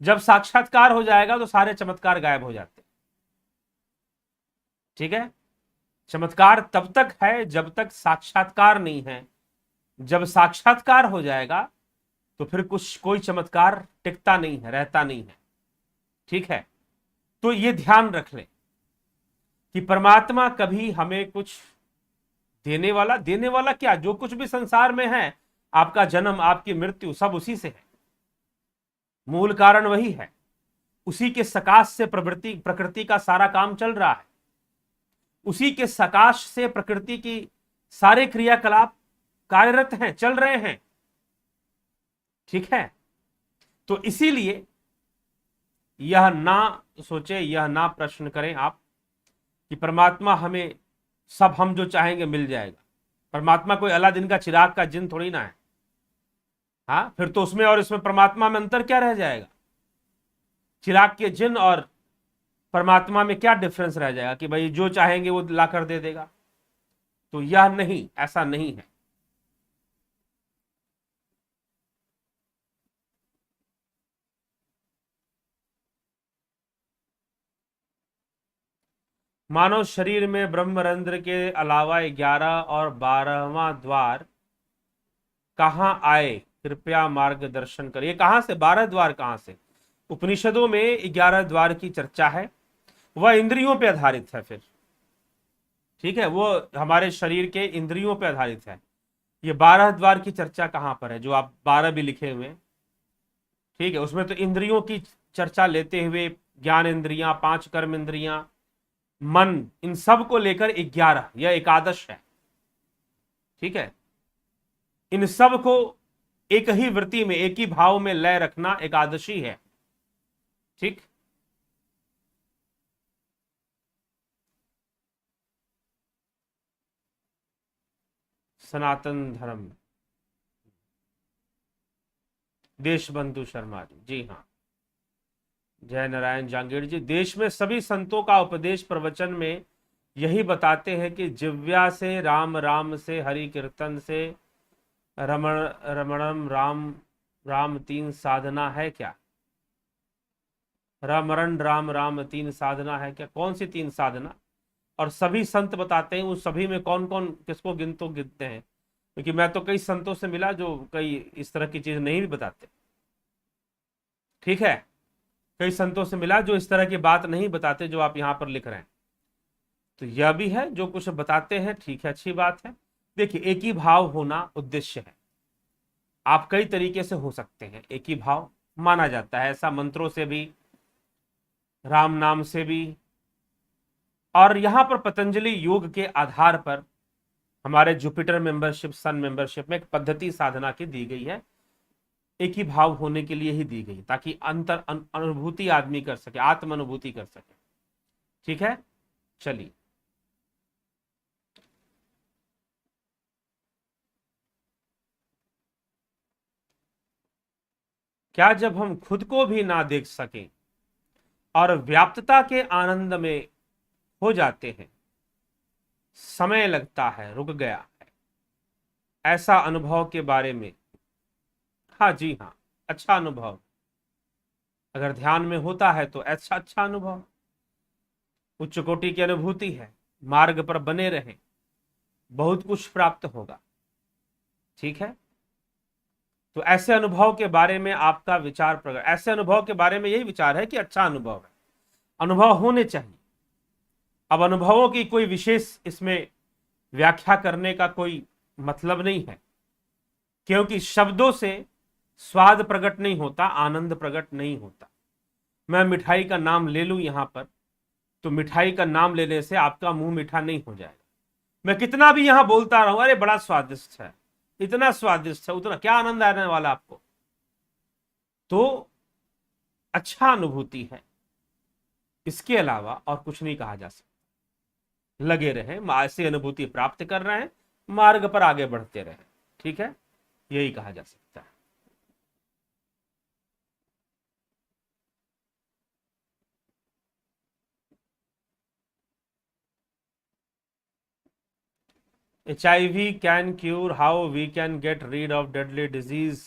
जब साक्षात्कार हो जाएगा तो सारे चमत्कार गायब हो जाते, ठीक है। चमत्कार तब तक है जब तक साक्षात्कार नहीं है। जब साक्षात्कार हो जाएगा तो फिर कोई चमत्कार टिकता नहीं है, रहता नहीं है, ठीक है। तो ये ध्यान रख लें कि परमात्मा कभी हमें कुछ देने वाला क्या, जो कुछ भी संसार में है, आपका जन्म, आपकी मृत्यु, सब उसी से है। मूल कारण वही है। उसी के सकाश से प्रकृति का सारा काम चल रहा है। उसी के सकाश से प्रकृति की सारे क्रियाकलाप कार्यरत हैं, चल रहे हैं, ठीक है। तो इसीलिए यह ना सोचे, यह ना प्रश्न करें आप कि परमात्मा हमें सब हम जो चाहेंगे मिल जाएगा। परमात्मा कोई अलादीन का चिराग का जिन थोड़ी ना है। हाँ, फिर तो उसमें और इसमें परमात्मा में अंतर क्या रह जाएगा? चिराग के जिन और परमात्मा में क्या डिफरेंस रह जाएगा कि भाई जो चाहेंगे वो ला कर दे देगा? तो यह नहीं, ऐसा नहीं है। मानव शरीर में ब्रह्मरंध्र के अलावा 11 और 12वां द्वार कहां आए, कृपया मार्गदर्शन करिए। कहां से 12 द्वार, कहां से? उपनिषदों में 11 द्वार की चर्चा है, वह इंद्रियों पे आधारित है फिर, ठीक है, वो हमारे शरीर के इंद्रियों पे आधारित है। ये 12 द्वार की चर्चा कहां पर है, जो आप 12 भी लिखे हुए, ठीक है, उसमें तो इंद्रियों की चर्चा लेते हुए ज्ञान इंद्रियां, 5 कर्म इंद्रियां, मन, इन सब को लेकर 11, यह एकादश है, ठीक है। इन सब को एक ही वृत्ति में, एक ही भाव में लय रखना एकादशी है, ठीक। सनातन धर्म, देशबंधु शर्मा जी, जी हाँ, जय नारायण जांगीर जी। देश में सभी संतों का उपदेश प्रवचन में यही बताते हैं कि जिव्या से राम, राम से हरि कीर्तन से रमण, रमणम राम, राम 3 साधना है क्या? रमरण राम, राम 3 साधना है क्या? कौन सी 3 साधना? और सभी संत बताते हैं, उस सभी में कौन कौन किसको गिनते हैं, क्योंकि मैं तो कई संतों से मिला जो कई इस तरह की चीज नहीं भी बताते, ठीक है। कई संतों से मिला जो इस तरह की बात नहीं बताते जो आप यहां पर लिख रहे हैं। तो यह भी है, जो कुछ बताते हैं ठीक है, अच्छी बात है। देखिए, एक ही भाव होना उद्देश्य है। आप कई तरीके से हो सकते हैं, एक ही भाव माना जाता है, ऐसा मंत्रों से भी, राम नाम से भी। और यहां पर पतंजलि योग के आधार पर हमारे जुपिटर मेंबरशिप, सन मेंबरशिप में एक पद्धति साधना की दी गई है, एक ही भाव होने के लिए ही दी गई, ताकि अंतर अनुभूति आदमी कर सके, आत्म अनुभूति कर सके, ठीक है। चलिए, क्या जब हम खुद को भी ना देख सकें और व्याप्तता के आनंद में हो जाते हैं, समय लगता है, रुक गया है, ऐसा अनुभव के बारे में? हाँ जी हाँ, अच्छा अनुभव अगर ध्यान में होता है तो अच्छा अच्छा अनुभव, उच्च कोटि की अनुभूति है। मार्ग पर बने रहें, बहुत कुछ प्राप्त होगा, ठीक है। तो ऐसे अनुभव के बारे में आपका विचार प्रकट, ऐसे अनुभव के बारे में यही विचार है कि अच्छा अनुभव है, अनुभव होने चाहिए। अब अनुभवों की कोई विशेष इसमें व्याख्या करने का कोई मतलब नहीं है, क्योंकि शब्दों से स्वाद प्रकट नहीं होता, आनंद प्रकट नहीं होता। मैं मिठाई का नाम ले लूं यहां पर, तो मिठाई का नाम लेने से आपका मुंह मीठा नहीं हो जाएगा। मैं कितना भी यहां बोलता रहूं, अरे बड़ा स्वादिष्ट है, इतना स्वादिष्ट है, उतना क्या आनंद आने वाला आपको? तो अच्छा अनुभूति है, इसके अलावा और कुछ नहीं कहा जा सकता। लगे रहें, ऐसी अनुभूति प्राप्त कर रहे हैं, मार्ग पर आगे बढ़ते रहें, ठीक है, यही कहा जा सकता है। HIV can cure, how we can get rid of deadly disease।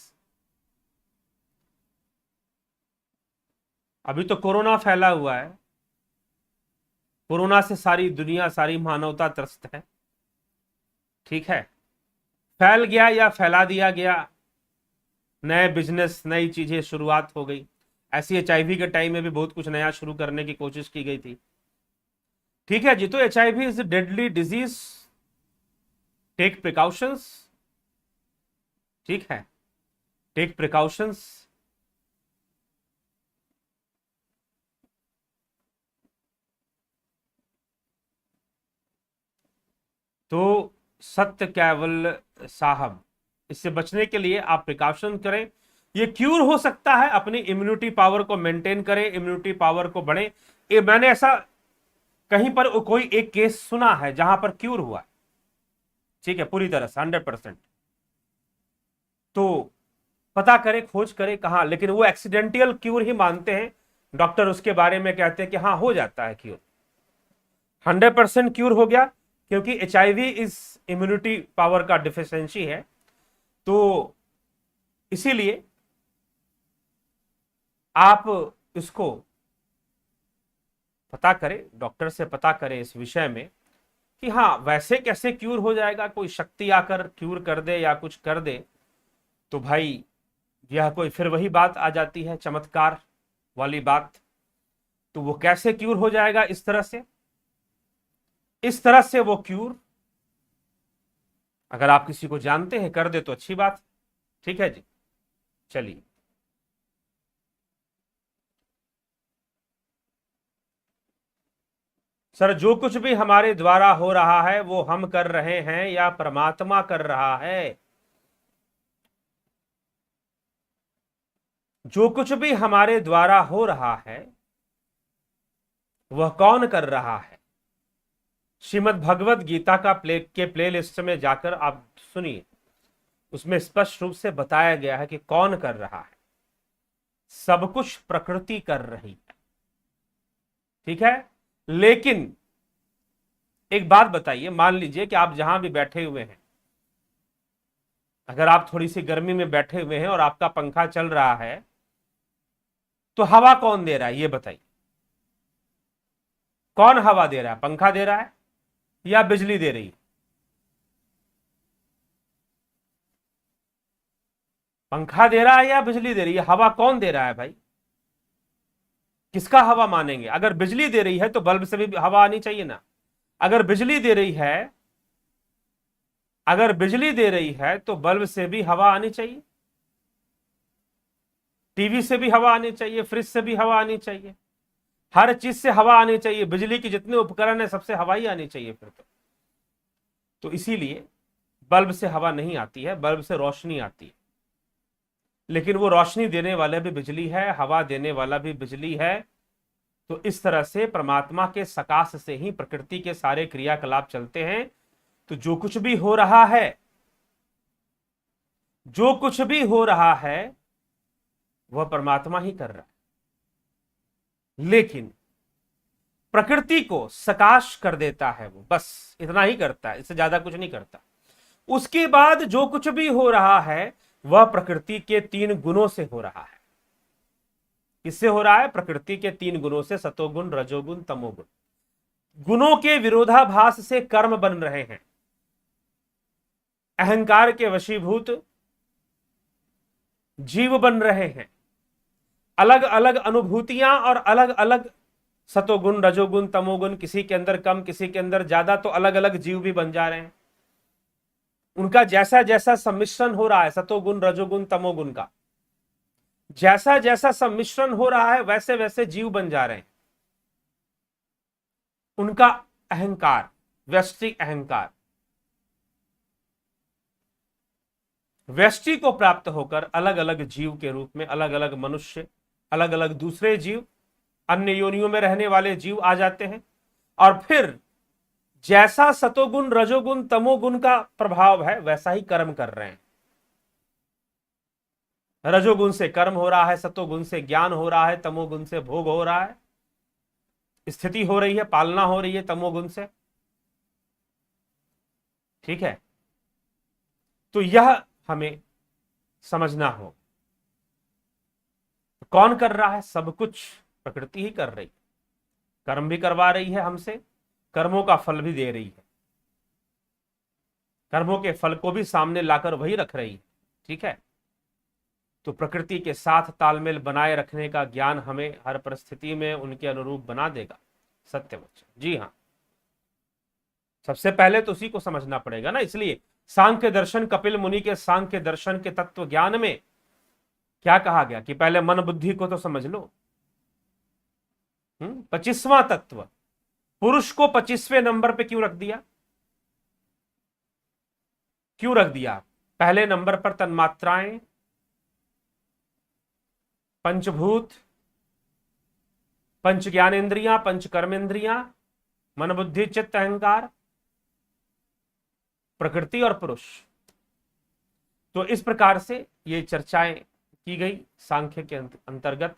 अभी तो कोरोना फैला हुआ है, कोरोना से सारी दुनिया, सारी मानवता त्रस्त है, ठीक है। फैल गया या फैला दिया गया, नए बिजनेस, नई चीजें शुरुआत हो गई। ऐसी HIV के टाइम में भी बहुत कुछ नया शुरू करने की कोशिश की गई थी, ठीक है जी। तो HIV is deadly disease, take precautions, ठीक है, टेक प्रिकॉशंस। तो सत्य केवल साहब, इससे बचने के लिए आप प्रिकॉशन करें। ये क्यूर हो सकता है, अपनी इम्यूनिटी पावर को मेंटेन करें, इम्यूनिटी पावर को बढ़े। मैंने ऐसा कहीं पर कोई एक केस सुना है जहां पर क्यूर हुआ, ठीक है, पूरी तरह से 100%। तो पता करें, खोज करें कहां, लेकिन वो एक्सीडेंटल क्यूर ही मानते हैं डॉक्टर, उसके बारे में कहते हैं कि हाँ हो जाता है क्यूर, 100% क्यूर हो गया, क्योंकि HIV इस इम्यूनिटी पावर का डिफिशियंसी है। तो इसीलिए आप इसको पता करें, डॉक्टर से पता करें इस विषय में कि हाँ वैसे कैसे क्यूर हो जाएगा, कोई शक्ति आकर क्यूर कर दे या कुछ कर दे, तो भाई यह कोई फिर वही बात आ जाती है, चमत्कार वाली बात। तो वो कैसे क्यूर हो जाएगा? इस तरह से, इस तरह से वो क्यूर अगर आप किसी को जानते हैं कर दे तो अच्छी बात, ठीक है जी। चलिए, सर जो कुछ भी हमारे द्वारा हो रहा है वो हम कर रहे हैं या परमात्मा कर रहा है? जो कुछ भी हमारे द्वारा हो रहा है वह कौन कर रहा है? श्रीमद् भगवत गीता का प्लेलिस्ट में जाकर आप सुनिए, उसमें स्पष्ट रूप से बताया गया है कि कौन कर रहा है। सब कुछ प्रकृति कर रही है, ठीक है। लेकिन एक बात बताइए, मान लीजिए कि आप जहां भी बैठे हुए हैं, अगर आप थोड़ी सी गर्मी में बैठे हुए हैं और आपका पंखा चल रहा है, तो हवा कौन दे रहा है ये बताइए? कौन हवा दे रहा है? पंखा दे रहा है या बिजली दे रही है? पंखा दे रहा है या बिजली दे रही है? हवा कौन दे रहा है भाई? किसका हवा मानेंगे? अगर बिजली दे रही है तो बल्ब से भी हवा आनी चाहिए ना। अगर बिजली दे रही है, अगर बिजली दे रही है तो बल्ब से भी हवा आनी चाहिए, टीवी से भी हवा आनी चाहिए, फ्रिज से भी हवा आनी चाहिए, हर चीज से हवा आनी चाहिए। बिजली के जितने उपकरण है सबसे हवा ही आनी चाहिए फिर तो इसीलिए बल्ब से हवा नहीं आती है, बल्ब से रोशनी आती है। लेकिन वो रोशनी देने वाला भी बिजली है, हवा देने वाला भी बिजली है। तो इस तरह से परमात्मा के सकाश से ही प्रकृति के सारे क्रियाकलाप चलते हैं। तो जो कुछ भी हो रहा है, जो कुछ भी हो रहा है वह परमात्मा ही कर रहा है। लेकिन प्रकृति को सकाश कर देता है वो, बस इतना ही करता है, इससे ज्यादा कुछ नहीं करता। उसके बाद जो कुछ भी हो रहा है वह प्रकृति के 3 गुणों से हो रहा है। किससे हो रहा है? प्रकृति के 3 गुणों से, सतोगुण, रजोगुण, तमोगुण। गुणों के विरोधाभास से कर्म बन रहे हैं। अहंकार के वशीभूत जीव बन रहे हैं, अलग अलग अनुभूतियां और अलग अलग सतोगुण, रजोगुण, तमोगुण, किसी के अंदर कम, किसी के अंदर ज्यादा, तो अलग अलग जीव भी बन जा रहे हैं। उनका जैसा जैसा सम्मिश्रण हो रहा है, सतोगुण, रजोगुण, तमोगुण का जैसा जैसा सम्मिश्रण हो रहा है, वैसे वैसे जीव बन जा रहे हैं। उनका अहंकार, व्यष्टि अहंकार, व्यष्टि को प्राप्त होकर अलग अलग जीव के रूप में अलग अलग मनुष्य, अलग अलग दूसरे जीव, अन्य योनियों में रहने वाले जीव आ जाते हैं। और फिर जैसा सतोगुण, रजोगुण, तमोगुण का प्रभाव है, वैसा ही कर्म कर रहे हैं। रजोगुण से कर्म हो रहा है, सतोगुण से ज्ञान हो रहा है, तमोगुण से भोग हो रहा है, स्थिति हो रही है, पालना हो रही है तमोगुण से। ठीक है, तो यह हमें समझना हो। कौन कर रहा है? सब कुछ प्रकृति ही कर रही है। कर्म भी करवा रही है हमसे, कर्मों का फल भी दे रही है, कर्मों के फल को भी सामने लाकर वही रख रही है। ठीक है, तो प्रकृति के साथ तालमेल बनाए रखने का ज्ञान हमें हर परिस्थिति में उनके अनुरूप बना देगा। सत्य वचन, जी हाँ। सबसे पहले तो उसी को समझना पड़ेगा ना। इसलिए सांख्य दर्शन, कपिल मुनि के सांख्य दर्शन के तत्व ज्ञान में क्या कहा गया कि पहले मन बुद्धि को तो समझ लो। 25वां तत्व, पुरुष को 25वें नंबर पे क्यों रख दिया? क्यों रख दिया? पहले नंबर पर तन्मात्राएं, पंचभूत, पंच ज्ञानेन्द्रियां, पंच कर्मेंद्रियां, मन बुद्धि चित्त अहंकार, प्रकृति और पुरुष। तो इस प्रकार से ये चर्चाएं की गई सांख्य के अंतर्गत।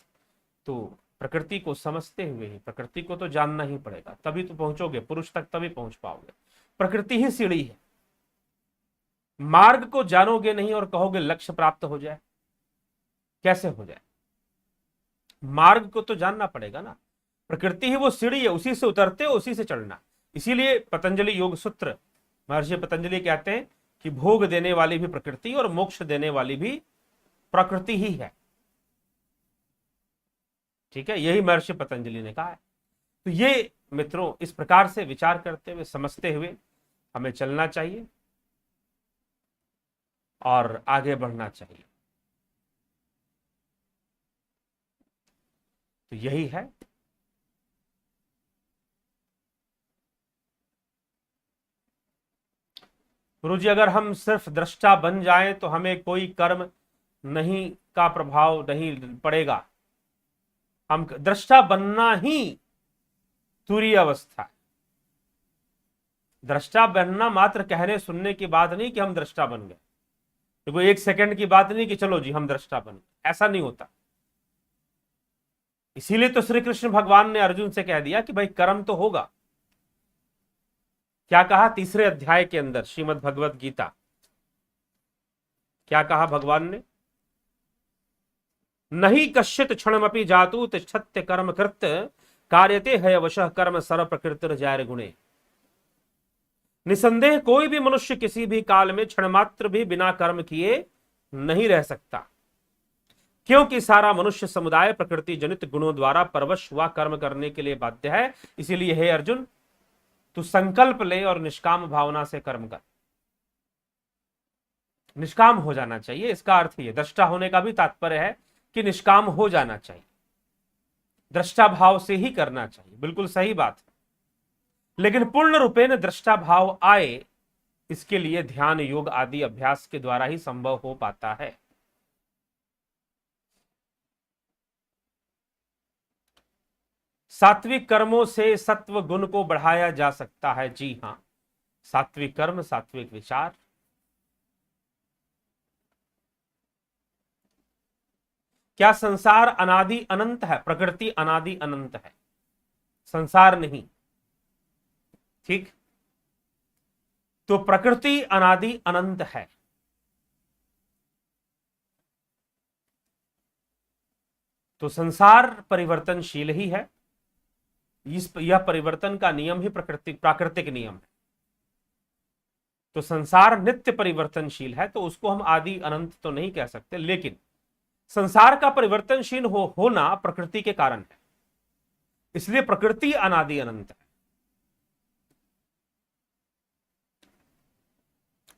तो प्रकृति को समझते हुए ही, प्रकृति को तो जानना ही पड़ेगा, तभी तो पहुंचोगे पुरुष तक, तभी पहुंच पाओगे। प्रकृति ही सीढ़ी है। मार्ग को जानोगे नहीं और कहोगे लक्ष्य प्राप्त हो जाए, कैसे हो जाए? मार्ग को तो जानना पड़ेगा ना। प्रकृति ही वो सीढ़ी है, उसी से उतरते हो, उसी से चढ़ना। इसीलिए पतंजलि योग सूत्र, महर्षि पतंजलि कहते हैं कि भोग देने वाली भी प्रकृति और मोक्ष देने वाली भी प्रकृति ही है। ठीक है, यही महर्षि पतंजलि ने कहा है। तो ये मित्रों, इस प्रकार से विचार करते हुए, समझते हुए हमें चलना चाहिए और आगे बढ़ना चाहिए। तो यही है। गुरुजी, अगर हम सिर्फ दृष्टा बन जाएं तो हमें कोई कर्म नहीं का प्रभाव नहीं पड़ेगा। हम दृष्टा बनना ही तुरीय अवस्था है। दृष्टा बनना मात्र कहने सुनने की बात नहीं कि हम दृष्टा बन गए, तो कोई एक सेकंड की बात नहीं कि चलो जी हम दृष्टा बन गए, ऐसा नहीं होता। इसीलिए तो श्री कृष्ण भगवान ने अर्जुन से कह दिया कि भाई कर्म तो होगा। क्या कहा 3रे अध्याय के अंदर श्रीमद् भगवत गीता? क्या कहा भगवान ने? नहीं कश्चित क्षणमपि जातु तिष्ठत्य कर्म कृत कार्यते हयवशः कर्म सर्व प्रकृतिर्जैर गुणे। निसंदेह कोई भी मनुष्य किसी भी काल में क्षण मात्र भी बिना कर्म किए नहीं रह सकता, क्योंकि सारा मनुष्य समुदाय प्रकृति जनित गुणों द्वारा परवश हुआ कर्म करने के लिए बाध्य है। इसीलिए हे अर्जुन, तू संकल्प ले और निष्काम भावना से कर्म कर। निष्काम हो जाना चाहिए, इसका अर्थ ये दृष्टा होने का भी तात्पर्य है कि निष्काम हो जाना चाहिए, दृष्टा भाव से ही करना चाहिए। बिल्कुल सही बात है, लेकिन पूर्ण रूपेण दृष्टा भाव आए, इसके लिए ध्यान, योग आदि अभ्यास के द्वारा ही संभव हो पाता है। सात्विक कर्मों से सत्व गुण को बढ़ाया जा सकता है। जी हां, सात्विक कर्म, सात्विक विचार। क्या संसार अनादि अनंत है? प्रकृति अनादि अनंत है, संसार नहीं। ठीक, तो प्रकृति अनादि अनंत है। तो संसार परिवर्तनशील ही है। यह परिवर्तन का नियम ही प्राकृतिक नियम है। तो संसार नित्य परिवर्तनशील है, तो उसको हम आदि अनंत तो नहीं कह सकते, लेकिन संसार का परिवर्तनशील होना प्रकृति के कारण है, इसलिए प्रकृति अनादि अनंत है।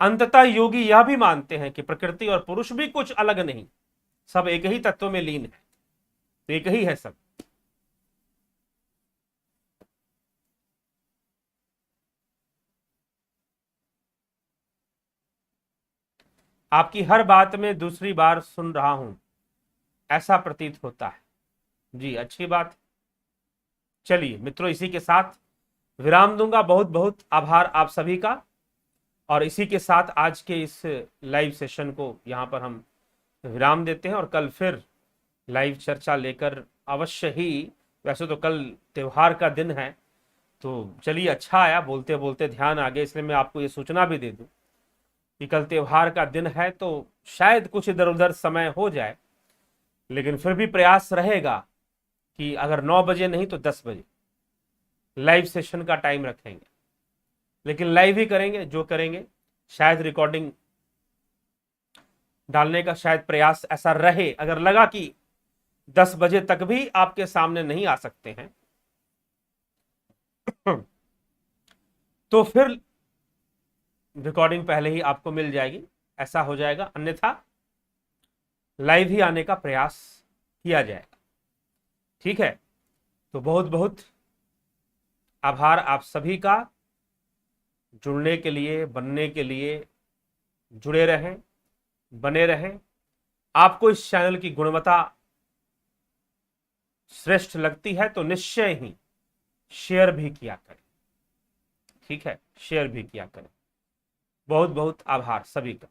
अंततः योगी यह भी मानते हैं कि प्रकृति और पुरुष भी कुछ अलग नहीं, सब एक ही तत्व में लीन है, तो एक ही है सब। आपकी हर बात में दूसरी बार सुन रहा हूं, ऐसा प्रतीत होता है। जी, अच्छी बात। चलिए मित्रों, इसी के साथ विराम दूंगा। बहुत बहुत आभार आप सभी का। और इसी के साथ आज के इस लाइव सेशन को यहां पर हम विराम देते हैं और कल फिर लाइव चर्चा लेकर अवश्य ही। वैसे तो कल त्योहार का दिन है, तो चलिए अच्छा आया, बोलते बोलते ध्यान आ गया, इसलिए मैं आपको ये सूचना भी दे दूं कि कल त्योहार का दिन है, तो शायद कुछ इधर उधर समय हो जाए, लेकिन फिर भी प्रयास रहेगा कि अगर 9 बजे नहीं तो 10 बजे लाइव सेशन का टाइम रखेंगे, लेकिन लाइव ही करेंगे। जो करेंगे शायद रिकॉर्डिंग डालने का शायद प्रयास ऐसा रहे। अगर लगा कि 10 बजे तक भी आपके सामने नहीं आ सकते हैं तो फिर रिकॉर्डिंग पहले ही आपको मिल जाएगी, ऐसा हो जाएगा। अन्यथा लाइव ही आने का प्रयास किया जाएगा। ठीक है, तो बहुत बहुत आभार आप सभी का जुड़ने के लिए, बनने के लिए। जुड़े रहें, बने रहें। आपको इस चैनल की गुणवत्ता श्रेष्ठ लगती है तो निश्चय ही शेयर भी किया करें। ठीक है, शेयर भी किया करें। बहुत बहुत आभार सभी का।